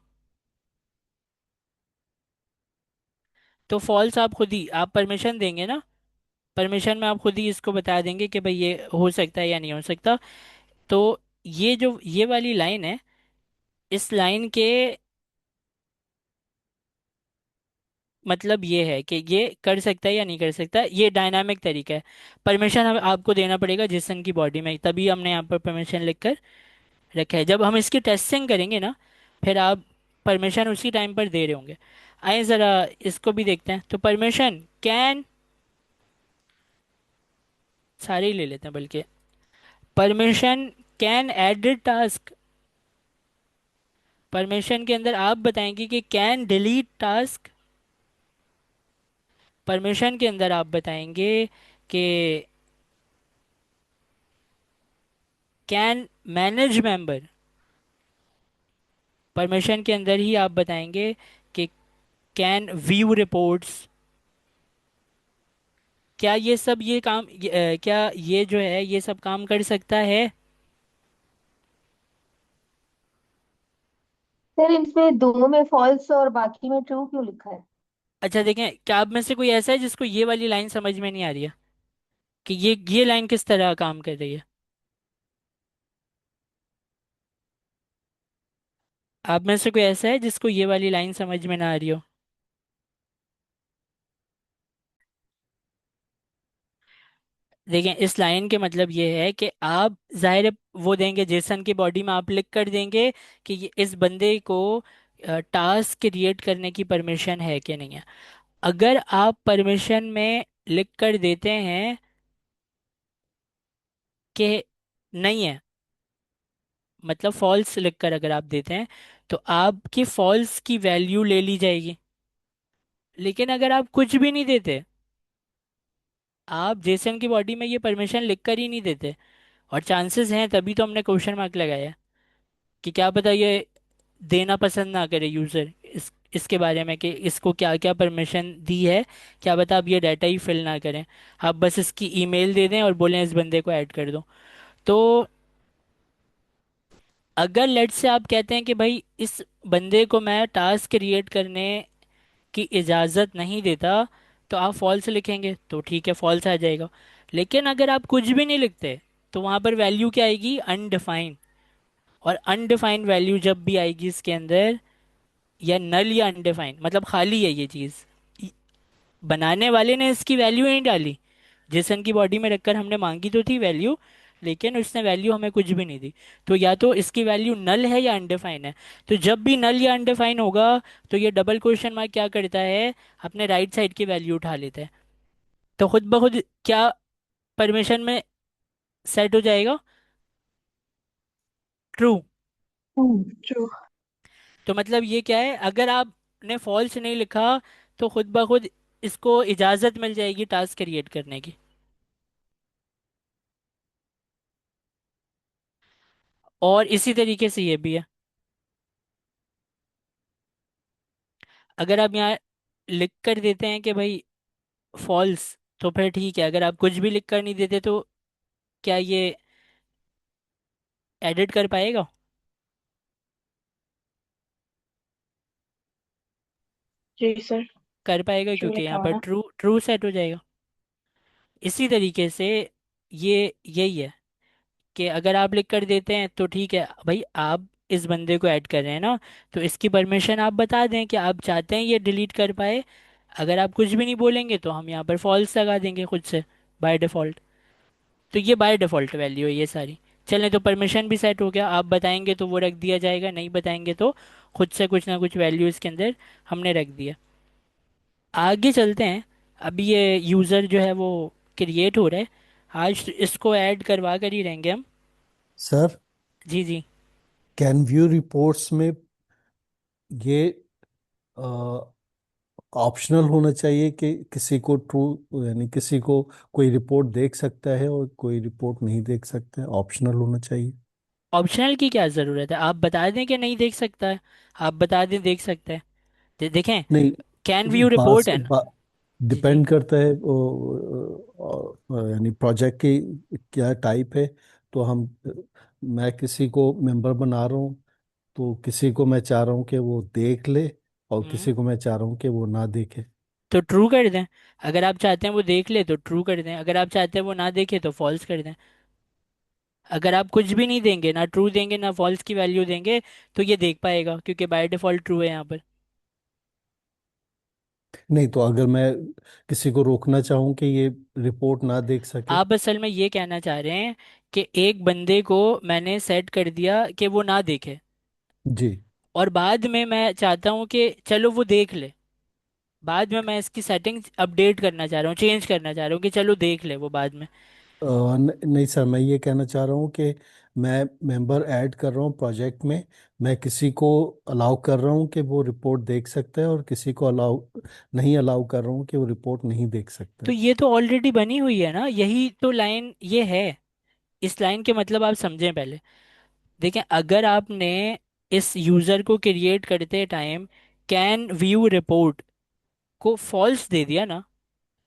तो फॉल्स आप खुद ही, आप परमिशन देंगे ना, परमिशन में आप खुद ही इसको बता देंगे कि भाई ये हो सकता है या नहीं हो सकता। तो ये जो ये वाली लाइन है, इस लाइन के मतलब ये है कि ये कर सकता है या नहीं कर सकता, ये डायनामिक तरीका है। परमिशन हम आपको देना पड़ेगा जिसन की बॉडी में, तभी हमने यहाँ पर परमिशन लिखकर रखा है। जब हम इसकी टेस्टिंग करेंगे ना, फिर आप परमिशन उसी टाइम पर दे रहे होंगे। आइए ज़रा इसको भी देखते हैं। तो परमिशन कैन, सारे ही ले लेते हैं बल्कि। Permission can edit task, permission के अंदर आप बताएंगे कि कैन डिलीट टास्क। परमिशन के अंदर आप बताएंगे कि कैन मैनेज मेंबर। परमिशन के अंदर ही आप बताएंगे कि कैन व्यू रिपोर्ट्स। क्या ये सब ये काम क्या ये जो है ये सब काम कर सकता है? सर इसमें दो में फॉल्स और बाकी में ट्रू क्यों लिखा है? अच्छा देखें, क्या आप में से कोई ऐसा है जिसको ये वाली लाइन समझ में नहीं आ रही है कि ये लाइन किस तरह काम कर रही है? आप में से कोई ऐसा है जिसको ये वाली लाइन समझ में ना आ रही हो? देखें, इस लाइन के मतलब ये है कि आप जाहिर है वो देंगे, जेसन की बॉडी में आप लिख कर देंगे कि इस बंदे को टास्क क्रिएट करने की परमिशन है कि नहीं है। अगर आप परमिशन में लिख कर देते हैं कि नहीं है, मतलब फॉल्स लिख कर अगर आप देते हैं, तो आपकी फॉल्स की वैल्यू ले ली जाएगी। लेकिन अगर आप कुछ भी नहीं देते, आप जेसन की बॉडी में ये परमिशन लिख कर ही नहीं देते, और चांसेस हैं, तभी तो हमने क्वेश्चन मार्क लगाया कि क्या पता ये देना पसंद ना करे यूज़र इसके बारे में कि इसको क्या क्या परमिशन दी है, क्या पता आप ये डाटा ही फिल ना करें, आप बस इसकी ईमेल दे दें और बोलें इस बंदे को ऐड कर दो। तो अगर लेट से आप कहते हैं कि भाई इस बंदे को मैं टास्क क्रिएट करने की इजाज़त नहीं देता, तो आप फॉल्स लिखेंगे तो ठीक है, फॉल्स आ जाएगा। लेकिन अगर आप कुछ भी नहीं लिखते, तो वहाँ पर वैल्यू क्या आएगी? अनडिफाइंड। और अनडिफाइंड वैल्यू जब भी आएगी इसके अंदर, या नल या अनडिफाइंड, मतलब खाली है ये चीज़, बनाने वाले ने इसकी वैल्यू नहीं डाली, जेसन की बॉडी में रखकर हमने मांगी तो थी वैल्यू, लेकिन उसने वैल्यू हमें कुछ भी नहीं दी। तो या तो इसकी वैल्यू नल है या अनडिफाइन है। तो जब भी नल या अनडिफाइन होगा, तो ये डबल क्वेश्चन मार्क क्या करता है? अपने राइट साइड की वैल्यू उठा लेता है। तो खुद ब खुद क्या परमिशन में सेट हो जाएगा? ट्रू। ट्रू। तो मतलब ये क्या है, अगर आपने फॉल्स नहीं लिखा, तो खुद ब खुद इसको इजाजत मिल जाएगी टास्क क्रिएट करने की। और इसी तरीके से ये भी है, अगर आप यहाँ लिख कर देते हैं कि भाई फॉल्स, तो फिर ठीक है। अगर आप कुछ भी लिख कर नहीं देते, तो क्या ये एडिट कर पाएगा? जी सर। कर पाएगा, ट्रू क्योंकि लिखा यहाँ हुआ पर ना। ट्रू ट्रू सेट हो जाएगा। इसी तरीके से ये यही है कि अगर आप लिख कर देते हैं तो ठीक है भाई, आप इस बंदे को ऐड कर रहे हैं ना, तो इसकी परमिशन आप बता दें कि आप चाहते हैं ये डिलीट कर पाए। अगर आप कुछ भी नहीं बोलेंगे, तो हम यहाँ पर फॉल्स लगा देंगे खुद से बाय डिफ़ॉल्ट। तो ये बाय डिफ़ॉल्ट वैल्यू है ये सारी। चलें, तो परमिशन भी सेट हो गया, आप बताएंगे तो वो रख दिया जाएगा, नहीं बताएंगे तो खुद से कुछ ना कुछ वैल्यू इसके अंदर हमने रख दिया। आगे चलते हैं। अभी ये यूज़र जो है वो क्रिएट हो रहा है, आज इसको ऐड करवा कर ही रहेंगे हम। सर, जी जी। कैन व्यू रिपोर्ट्स में ये ऑप्शनल होना चाहिए कि किसी को ट्रू, यानी किसी को कोई रिपोर्ट देख सकता है और कोई रिपोर्ट नहीं देख सकता है, ऑप्शनल होना चाहिए। ऑप्शनल की क्या ज़रूरत है? आप बता दें कि नहीं देख सकता है, आप बता दें देख सकता है। देखें, नहीं, कैन व्यू बास रिपोर्ट है ना। बा, जी जी। डिपेंड करता है यानी प्रोजेक्ट की क्या टाइप है। तो हम, मैं किसी को मेंबर बना रहा हूँ, तो किसी को मैं चाह रहा हूँ कि वो देख ले और हम्म किसी को मैं चाह रहा हूँ कि वो ना देखे। तो ट्रू कर दें। अगर आप चाहते हैं वो देख ले तो ट्रू कर दें, अगर आप चाहते हैं वो ना देखे तो फॉल्स कर दें। अगर आप कुछ भी नहीं देंगे, ना ट्रू देंगे ना फॉल्स की वैल्यू देंगे, तो ये देख पाएगा क्योंकि बाय डिफॉल्ट ट्रू है यहाँ पर। नहीं, तो अगर मैं किसी को रोकना चाहूँ कि ये रिपोर्ट ना देख सके। आप असल में ये कहना चाह रहे हैं कि एक बंदे को मैंने सेट कर दिया कि वो ना देखे, जी। और बाद में मैं चाहता हूँ कि चलो वो देख ले। बाद में मैं इसकी सेटिंग्स अपडेट करना चाह रहा हूँ, चेंज करना चाह रहा हूँ कि चलो देख ले वो बाद में। नहीं सर, मैं ये कहना चाह रहा हूँ कि मैं मेंबर ऐड कर रहा हूँ प्रोजेक्ट में। मैं किसी को अलाउ कर रहा हूँ कि वो रिपोर्ट देख सकता है और किसी को अलाउ कर रहा हूँ कि वो रिपोर्ट नहीं देख सकता तो है। ये तो ऑलरेडी बनी हुई है ना, यही तो लाइन ये है। इस लाइन के मतलब आप समझें पहले। देखें, अगर आपने इस यूज़र को क्रिएट करते टाइम कैन व्यू रिपोर्ट को फॉल्स दे दिया ना,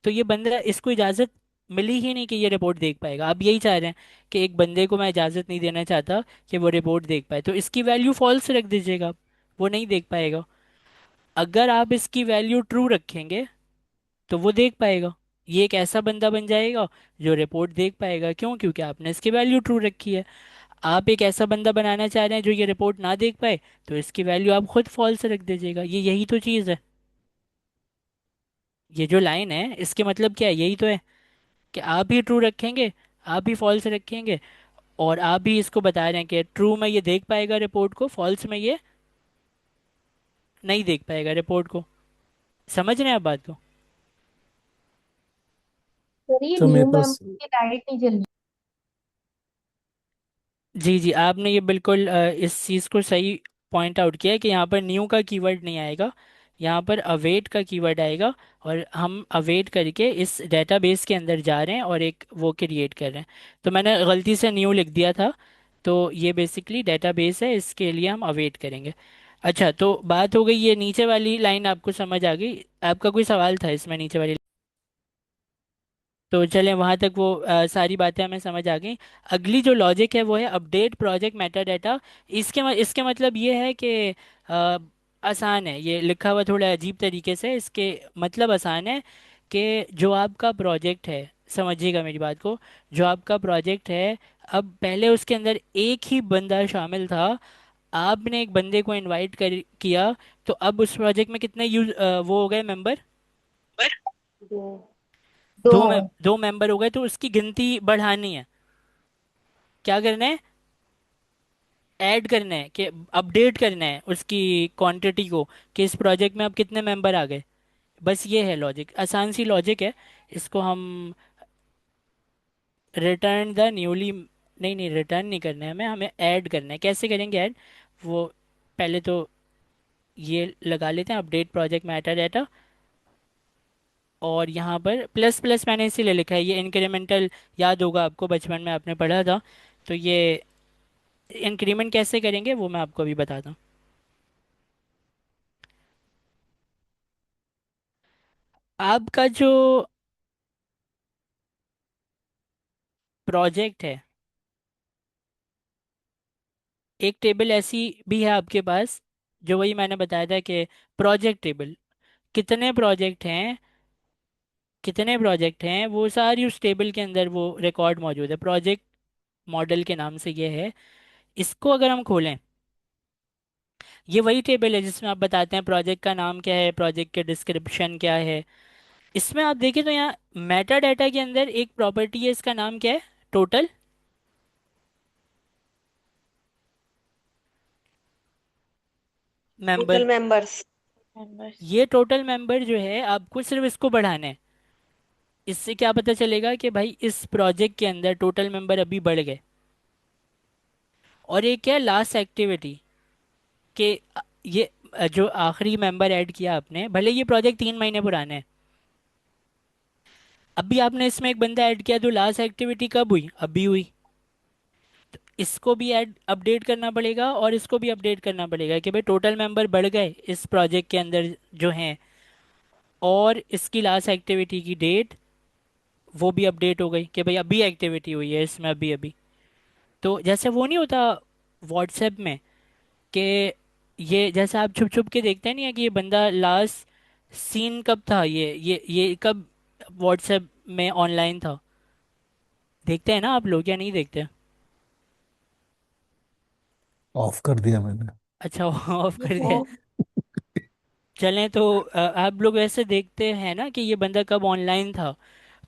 तो ये बंदा, इसको इजाज़त मिली ही नहीं कि ये रिपोर्ट देख पाएगा। आप यही चाह रहे हैं कि एक बंदे को मैं इजाज़त नहीं देना चाहता कि वो रिपोर्ट देख पाए, तो इसकी वैल्यू फॉल्स रख दीजिएगा आप, वो नहीं देख पाएगा। अगर आप इसकी वैल्यू ट्रू रखेंगे, तो वो देख पाएगा। ये एक ऐसा बंदा बन जाएगा जो रिपोर्ट देख पाएगा। क्यों? क्योंकि आपने इसकी वैल्यू ट्रू रखी है। आप एक ऐसा बंदा बनाना चाह रहे हैं जो ये रिपोर्ट ना देख पाए, तो इसकी वैल्यू आप खुद फॉल्स रख दीजिएगा। ये यही तो चीज़ है। ये जो लाइन है इसके मतलब क्या है, यही तो है कि आप ही ट्रू रखेंगे, आप ही फॉल्स रखेंगे, और आप ही इसको बता रहे हैं कि ट्रू में ये देख पाएगा रिपोर्ट को, फॉल्स में ये नहीं देख पाएगा रिपोर्ट को। समझ रहे हैं आप बात को? सर ये तो न्यू मेरे मेंबर पास की लाइट नहीं जल जी जी, आपने ये बिल्कुल इस चीज़ को सही पॉइंट आउट किया है कि यहाँ पर न्यू का कीवर्ड नहीं आएगा, यहाँ पर अवेट का कीवर्ड आएगा। और हम अवेट करके इस डेटाबेस के अंदर जा रहे हैं और एक वो क्रिएट कर रहे हैं। तो मैंने गलती से न्यू लिख दिया था, तो ये बेसिकली डेटाबेस है, इसके लिए हम अवेट करेंगे। अच्छा, तो बात हो गई, ये नीचे वाली लाइन आपको समझ आ गई? आपका कोई सवाल था इसमें नीचे वाली? तो चलें वहाँ तक, वो सारी बातें हमें समझ आ गई। अगली जो लॉजिक है वो है अपडेट प्रोजेक्ट मेटा डाटा। इसके मतलब ये है कि अ, आसान है, ये लिखा हुआ थोड़ा अजीब तरीके से, इसके मतलब आसान है कि जो आपका प्रोजेक्ट है, समझिएगा मेरी बात को, जो आपका प्रोजेक्ट है, अब पहले उसके अंदर एक ही बंदा शामिल था, आपने एक बंदे को इनवाइट कर किया, तो अब उस प्रोजेक्ट में कितने वो हो गए मेंबर? दो। दो। दो मेंबर हो गए, तो उसकी गिनती बढ़ानी है। क्या करना है? ऐड करना है कि अपडेट करना है उसकी क्वांटिटी को, कि इस प्रोजेक्ट में अब कितने मेंबर आ गए। बस ये है लॉजिक, आसान सी लॉजिक है। इसको हम रिटर्न द न्यूली, नहीं नहीं, रिटर्न नहीं करना है हमें, हमें ऐड करना है। कैसे करेंगे ऐड, वो पहले तो ये लगा लेते हैं, अपडेट प्रोजेक्ट मेटा डाटा। और यहाँ पर प्लस प्लस मैंने इसीलिए लिखा है, ये इंक्रीमेंटल, याद होगा आपको, बचपन में आपने पढ़ा था। तो ये इंक्रीमेंट कैसे करेंगे वो मैं आपको अभी बताता हूँ। आपका जो प्रोजेक्ट है, एक टेबल ऐसी भी है आपके पास, जो वही मैंने बताया था कि प्रोजेक्ट टेबल, कितने प्रोजेक्ट हैं, कितने प्रोजेक्ट हैं वो सारी उस टेबल के अंदर वो रिकॉर्ड मौजूद है, प्रोजेक्ट मॉडल के नाम से ये है। इसको अगर हम खोलें, ये वही टेबल है जिसमें आप बताते हैं प्रोजेक्ट का नाम क्या है, प्रोजेक्ट के डिस्क्रिप्शन क्या है। इसमें आप देखें तो यहाँ मेटा डाटा के अंदर एक प्रॉपर्टी है, इसका नाम क्या है? Total total member. मेंबर्स। ये टोटल मेंबर जो है, आपको सिर्फ इसको बढ़ाना है। इससे क्या पता चलेगा कि भाई इस प्रोजेक्ट के अंदर टोटल मेंबर अभी बढ़ गए। और एक क्या है, लास्ट एक्टिविटी, कि ये जो आखिरी मेंबर ऐड किया आपने, भले ये प्रोजेक्ट 3 महीने पुराने हैं, अभी आपने इसमें एक बंदा ऐड किया, तो लास्ट एक्टिविटी कब हुई? अभी हुई। इसको भी ऐड अपडेट करना पड़ेगा और इसको भी अपडेट करना पड़ेगा कि भाई टोटल मेंबर बढ़ गए इस प्रोजेक्ट के अंदर जो हैं, और इसकी लास्ट एक्टिविटी की डेट वो भी अपडेट हो गई कि भाई अभी एक्टिविटी हुई है इसमें, अभी अभी। तो जैसे वो नहीं होता व्हाट्सएप में, कि ये जैसे आप छुप छुप के देखते नहीं है कि ये बंदा लास्ट सीन कब था, ये कब व्हाट्सएप में ऑनलाइन था। देखते हैं ना आप लोग, या नहीं देखते? ऑफ कर दिया मैंने। अच्छा ऑफ कर दिया। वो चलें तो आप लोग वैसे देखते हैं ना कि ये बंदा कब ऑनलाइन था।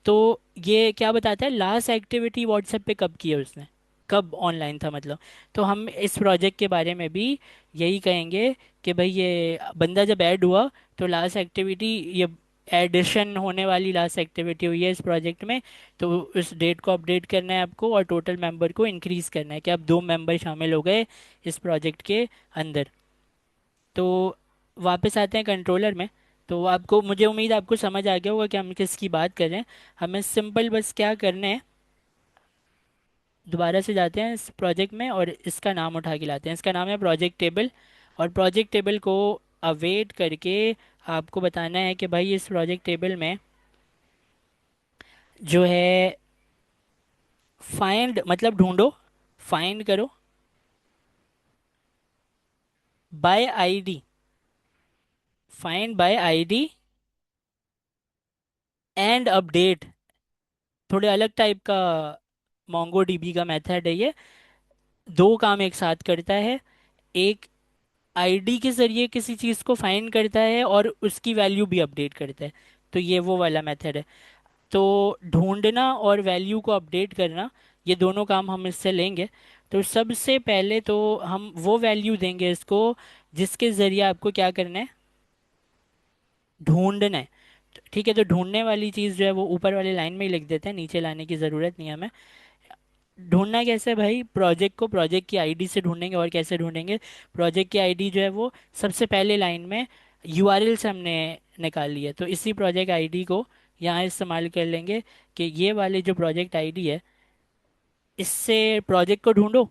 तो ये क्या बताता है, लास्ट एक्टिविटी व्हाट्सएप पे कब की है उसने, कब ऑनलाइन था मतलब। तो हम इस प्रोजेक्ट के बारे में भी यही कहेंगे कि भाई ये बंदा जब ऐड हुआ, तो लास्ट एक्टिविटी, ये एडिशन होने वाली लास्ट एक्टिविटी हुई है इस प्रोजेक्ट में, तो उस डेट को अपडेट करना है आपको, और टोटल मेंबर को इंक्रीज करना है कि अब 2 मेंबर शामिल हो गए इस प्रोजेक्ट के अंदर। तो वापस आते हैं कंट्रोलर में। तो आपको, मुझे उम्मीद है आपको समझ आ गया होगा कि हम किसकी बात कर रहे हैं। हमें सिंपल बस क्या करना है, दोबारा से जाते हैं इस प्रोजेक्ट में और इसका नाम उठा के लाते हैं। इसका नाम है प्रोजेक्ट टेबल। और प्रोजेक्ट टेबल को अवेट करके आपको बताना है कि भाई इस प्रोजेक्ट टेबल में जो है, फाइंड मतलब ढूंढो, फाइंड करो bye ID, find by ID and update. थोड़े अलग टाइप का मोंगो डीबी का मेथड है ये। दो काम एक साथ करता है। एक आईडी के जरिए किसी चीज़ को फाइंड करता है और उसकी वैल्यू भी अपडेट करता है। तो ये वो वाला मेथड है। तो ढूंढना और वैल्यू को अपडेट करना, ये दोनों काम हम इससे लेंगे। तो सबसे पहले तो हम वो वैल्यू देंगे इसको जिसके ज़रिए आपको क्या करना है, ढूंढना है। तो ठीक है, तो ढूंढने वाली चीज़ जो है वो ऊपर वाली लाइन में ही लिख देते हैं, नीचे लाने की ज़रूरत नहीं है हमें। ढूंढना कैसे भाई, प्रोजेक्ट को प्रोजेक्ट की आईडी से ढूंढेंगे। और कैसे ढूंढेंगे, प्रोजेक्ट की आईडी जो है वो सबसे पहले लाइन में यूआरएल से हमने निकाल ली है, तो इसी प्रोजेक्ट आईडी को यहाँ इस्तेमाल कर लेंगे कि ये वाली जो प्रोजेक्ट आईडी है, इससे प्रोजेक्ट को ढूंढो।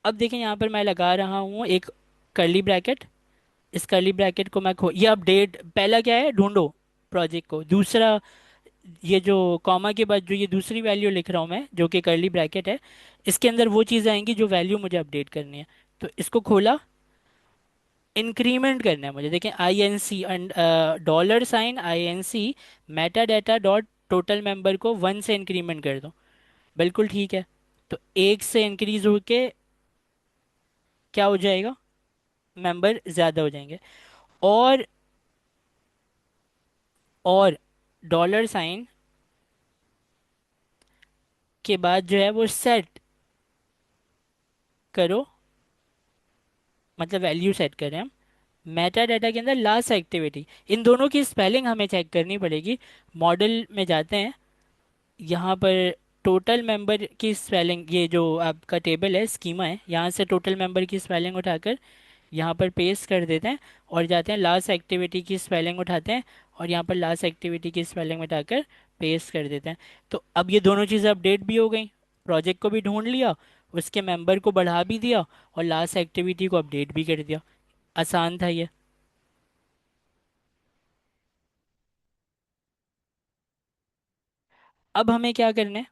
अब देखें यहाँ पर मैं लगा रहा हूँ एक कर्ली ब्रैकेट। इस कर्ली ब्रैकेट को मैं ये अपडेट, पहला क्या है, ढूंढो प्रोजेक्ट को। दूसरा, ये जो कॉमा के बाद जो ये दूसरी वैल्यू लिख रहा हूँ मैं, जो कि कर्ली ब्रैकेट है, इसके अंदर वो चीज़ आएंगी जो वैल्यू मुझे अपडेट करनी है। तो इसको खोला, इंक्रीमेंट करना है मुझे। देखें, I N C $, INC meta data dot total member को 1 से इंक्रीमेंट कर दो। बिल्कुल ठीक है। तो 1 से इंक्रीज होके क्या हो जाएगा, मेंबर ज़्यादा हो जाएंगे। और $, के बाद जो है वो सेट करो, मतलब वैल्यू सेट करें हम मेटा डाटा के अंदर लास्ट एक्टिविटी। इन दोनों की स्पेलिंग हमें चेक करनी पड़ेगी। मॉडल में जाते हैं, यहाँ पर टोटल मेंबर की स्पेलिंग, ये जो आपका टेबल है, स्कीमा है, यहाँ से टोटल मेंबर की स्पेलिंग उठाकर यहाँ पर पेस्ट कर देते हैं। और जाते हैं लास्ट एक्टिविटी की स्पेलिंग उठाते हैं और यहाँ पर लास्ट एक्टिविटी की स्पेलिंग उठाकर पेस्ट कर देते हैं। तो अब ये दोनों चीज़ें अपडेट भी हो गई, प्रोजेक्ट को भी ढूंढ लिया, उसके मेंबर को बढ़ा भी दिया और लास्ट एक्टिविटी को अपडेट भी कर दिया। आसान था ये। अब हमें क्या करना है,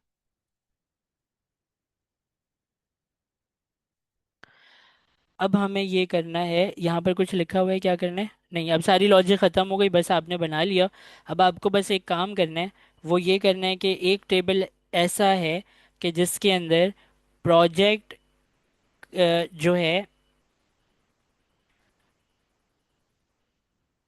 अब हमें ये करना है, यहाँ पर कुछ लिखा हुआ है क्या करना है, नहीं, अब सारी लॉजिक ख़त्म हो गई, बस आपने बना लिया। अब आपको बस एक काम करना है, वो ये करना है कि एक टेबल ऐसा है कि जिसके अंदर प्रोजेक्ट जो है,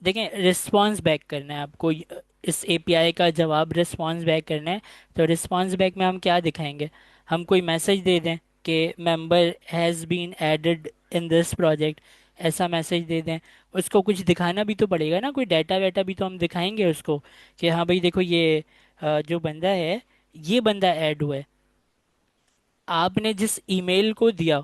देखें, रिस्पॉन्स बैक करना है आपको। इस एपीआई का जवाब रिस्पॉन्स बैक करना है। तो रिस्पॉन्स बैक में हम क्या दिखाएंगे, हम कोई मैसेज दे दें कि member has been added in this project, ऐसा मैसेज दे दें। उसको कुछ दिखाना भी तो पड़ेगा ना, कोई डाटा वाटा भी तो हम दिखाएंगे उसको कि हाँ भाई देखो ये जो बंदा है, ये बंदा ऐड हुआ है। आपने जिस ईमेल को दिया,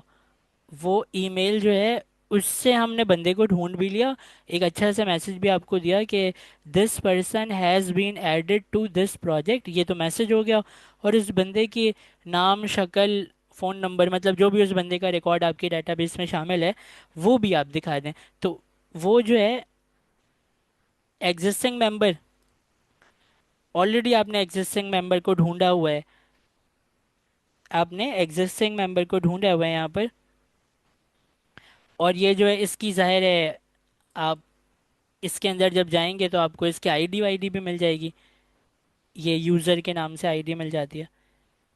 वो ईमेल जो है, उससे हमने बंदे को ढूंढ भी लिया। एक अच्छा सा मैसेज भी आपको दिया कि this person has been added to this project, ये तो मैसेज हो गया। और इस बंदे की नाम, शक्ल, फ़ोन नंबर, मतलब जो भी उस बंदे का रिकॉर्ड आपके डेटाबेस में शामिल है, वो भी आप दिखा दें। तो वो जो है एग्जिस्टिंग मेंबर, ऑलरेडी आपने एग्जिस्टिंग मेंबर को ढूंढा हुआ है, आपने एग्जिस्टिंग मेंबर को ढूंढा हुआ है यहाँ पर। और ये जो है इसकी जाहिर है, आप इसके अंदर जब जाएंगे तो आपको इसकी आईडी वाईडी भी मिल जाएगी, ये यूज़र के नाम से आईडी मिल जाती है।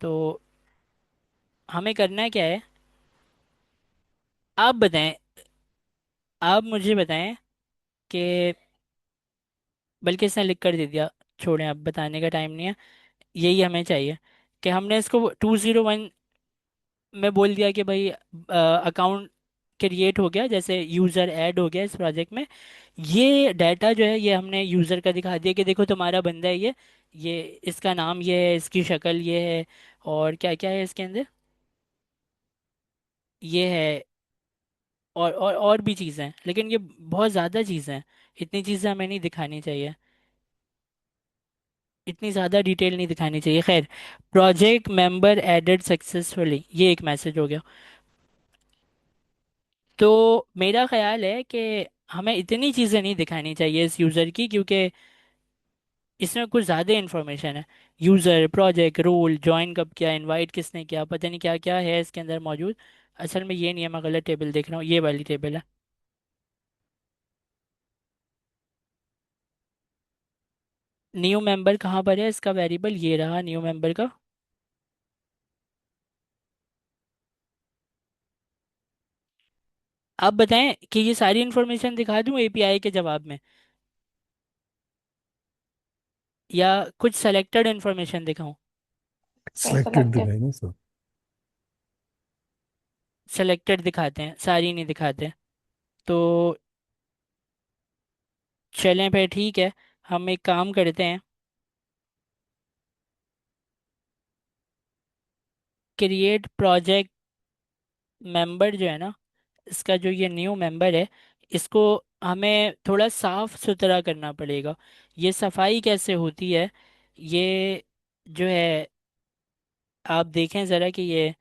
तो हमें करना क्या है, आप बताएं, आप मुझे बताएं कि, बल्कि इसने लिख कर दे दिया, छोड़ें, अब बताने का टाइम नहीं है। यही हमें चाहिए कि हमने इसको 201 में बोल दिया कि भाई अकाउंट क्रिएट हो गया, जैसे यूज़र ऐड हो गया इस प्रोजेक्ट में। ये डाटा जो है ये हमने यूज़र का दिखा दिया कि देखो तुम्हारा बंदा है ये इसका नाम ये है, इसकी शक्ल ये है, और क्या क्या है इसके अंदर, ये है, और भी चीज़ें हैं, लेकिन ये बहुत ज़्यादा चीज़ें हैं। इतनी चीज़ें हमें नहीं दिखानी चाहिए, इतनी ज़्यादा डिटेल नहीं दिखानी चाहिए। खैर, प्रोजेक्ट मेंबर एडेड सक्सेसफुली, ये एक मैसेज हो गया। तो मेरा ख्याल है कि हमें इतनी चीज़ें नहीं दिखानी चाहिए इस यूज़र की, क्योंकि इसमें कुछ ज़्यादा इन्फॉर्मेशन है। यूज़र, प्रोजेक्ट, रोल, ज्वाइन कब किया, इनवाइट किसने किया, पता नहीं क्या क्या है इसके अंदर मौजूद। असल में ये नहीं है, मैं गलत टेबल देख रहा हूँ, ये वाली टेबल है। न्यू मेंबर कहाँ पर है इसका वेरिएबल, ये रहा न्यू मेंबर का। आप बताएं कि ये सारी इन्फॉर्मेशन दिखा दूं एपीआई के जवाब में, या कुछ सेलेक्टेड इन्फॉर्मेशन दिखाऊं? Selected selected. दिखाएंगे सर। सेलेक्टेड दिखाते हैं, सारी नहीं दिखाते। तो चलें फिर, ठीक है। हम एक काम करते हैं, क्रिएट प्रोजेक्ट मेंबर जो है ना, इसका जो ये न्यू मेंबर है, इसको हमें थोड़ा साफ सुथरा करना पड़ेगा। ये सफाई कैसे होती है, ये जो है, आप देखें ज़रा कि ये,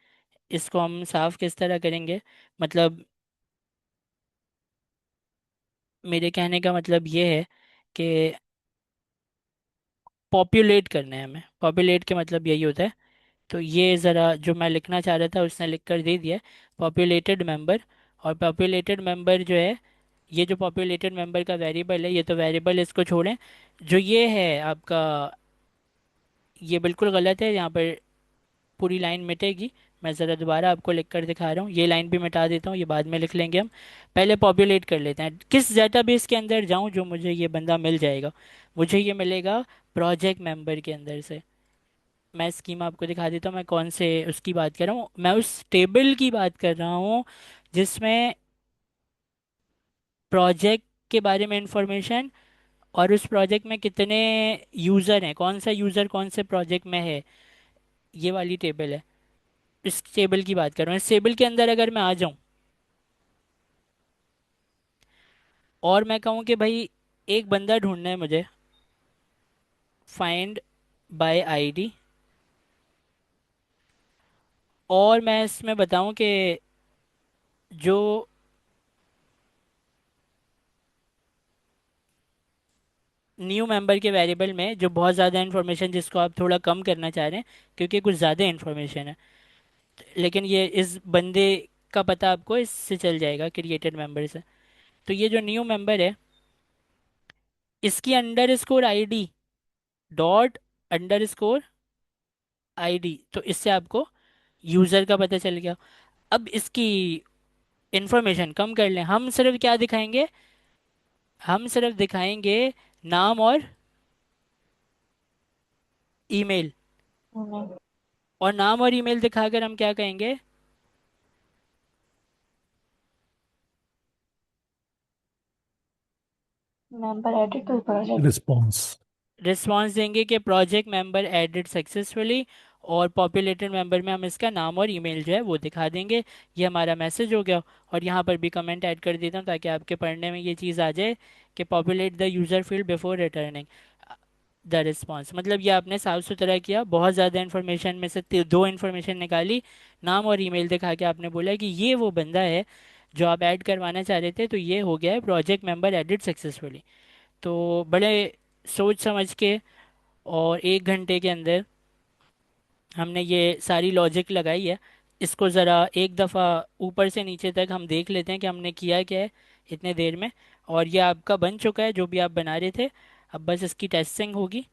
इसको हम साफ किस तरह करेंगे। मतलब मेरे कहने का मतलब ये है कि पॉपुलेट करना है हमें। पॉपुलेट के मतलब यही होता है। तो ये ज़रा जो मैं लिखना चाह रहा था उसने लिख कर दे दिया, पॉपुलेटेड मेंबर। और पॉपुलेटेड मेंबर जो है, ये जो पॉपुलेटेड मेंबर का वेरिएबल है, ये तो वेरिएबल, इसको छोड़ें। जो ये है आपका, ये बिल्कुल गलत है, यहाँ पर पूरी लाइन मिटेगी। मैं ज़रा दोबारा आपको लिख कर दिखा रहा हूँ, ये लाइन भी मिटा देता हूँ, ये बाद में लिख लेंगे हम। पहले पॉपुलेट कर लेते हैं, किस डेटाबेस के अंदर जाऊँ जो मुझे ये बंदा मिल जाएगा। मुझे ये मिलेगा प्रोजेक्ट मेंबर के अंदर से। मैं स्कीम आपको दिखा देता हूँ, मैं कौन से उसकी बात कर रहा हूँ। मैं उस टेबल की बात कर रहा हूँ जिसमें प्रोजेक्ट के बारे में इंफॉर्मेशन, और उस प्रोजेक्ट में कितने यूज़र हैं, कौन सा यूज़र कौन से प्रोजेक्ट में है, ये वाली टेबल है। इस टेबल की बात कर रहा हूँ। इस टेबल के अंदर अगर मैं आ जाऊँ और मैं कहूँ कि भाई एक बंदा ढूंढना है मुझे, फाइंड बाय आईडी, और मैं इसमें बताऊँ कि जो न्यू मेंबर के वेरिएबल में जो बहुत ज़्यादा इन्फॉर्मेशन, जिसको आप थोड़ा कम करना चाह रहे हैं क्योंकि कुछ ज़्यादा इन्फॉर्मेशन है, लेकिन ये इस बंदे का पता आपको इससे चल जाएगा, क्रिएटेड मेंबर से। तो ये जो न्यू मेंबर है, इसकी under score I D, dot under score I D, तो इससे आपको यूज़र का पता चल गया। अब इसकी इंफॉर्मेशन कम कर लें, हम सिर्फ क्या दिखाएंगे, हम सिर्फ दिखाएंगे नाम और ईमेल। और नाम और ईमेल दिखाकर हम क्या कहेंगे, member added to project. Response. Response देंगे कि प्रोजेक्ट मेंबर एडिड सक्सेसफुली। और पॉपुलेटेड मेंबर में हम इसका नाम और ईमेल जो है वो दिखा देंगे। ये हमारा मैसेज हो गया। और यहाँ पर भी कमेंट ऐड कर देता हूँ ताकि आपके पढ़ने में ये चीज़ आ जाए कि populate the user field before returning the response. मतलब ये आपने साफ सुथरा किया, बहुत ज़्यादा इन्फॉर्मेशन में से दो इन्फॉर्मेशन निकाली, नाम और ईमेल दिखा के आपने बोला कि ये वो बंदा है जो आप ऐड करवाना चाह रहे थे। तो ये हो गया है प्रोजेक्ट मेंबर एडिड सक्सेसफुली। तो बड़े सोच समझ के और 1 घंटे के अंदर हमने ये सारी लॉजिक लगाई है। इसको ज़रा एक दफ़ा ऊपर से नीचे तक हम देख लेते हैं कि हमने किया क्या है इतने देर में। और ये आपका बन चुका है जो भी आप बना रहे थे। अब बस इसकी टेस्टिंग होगी।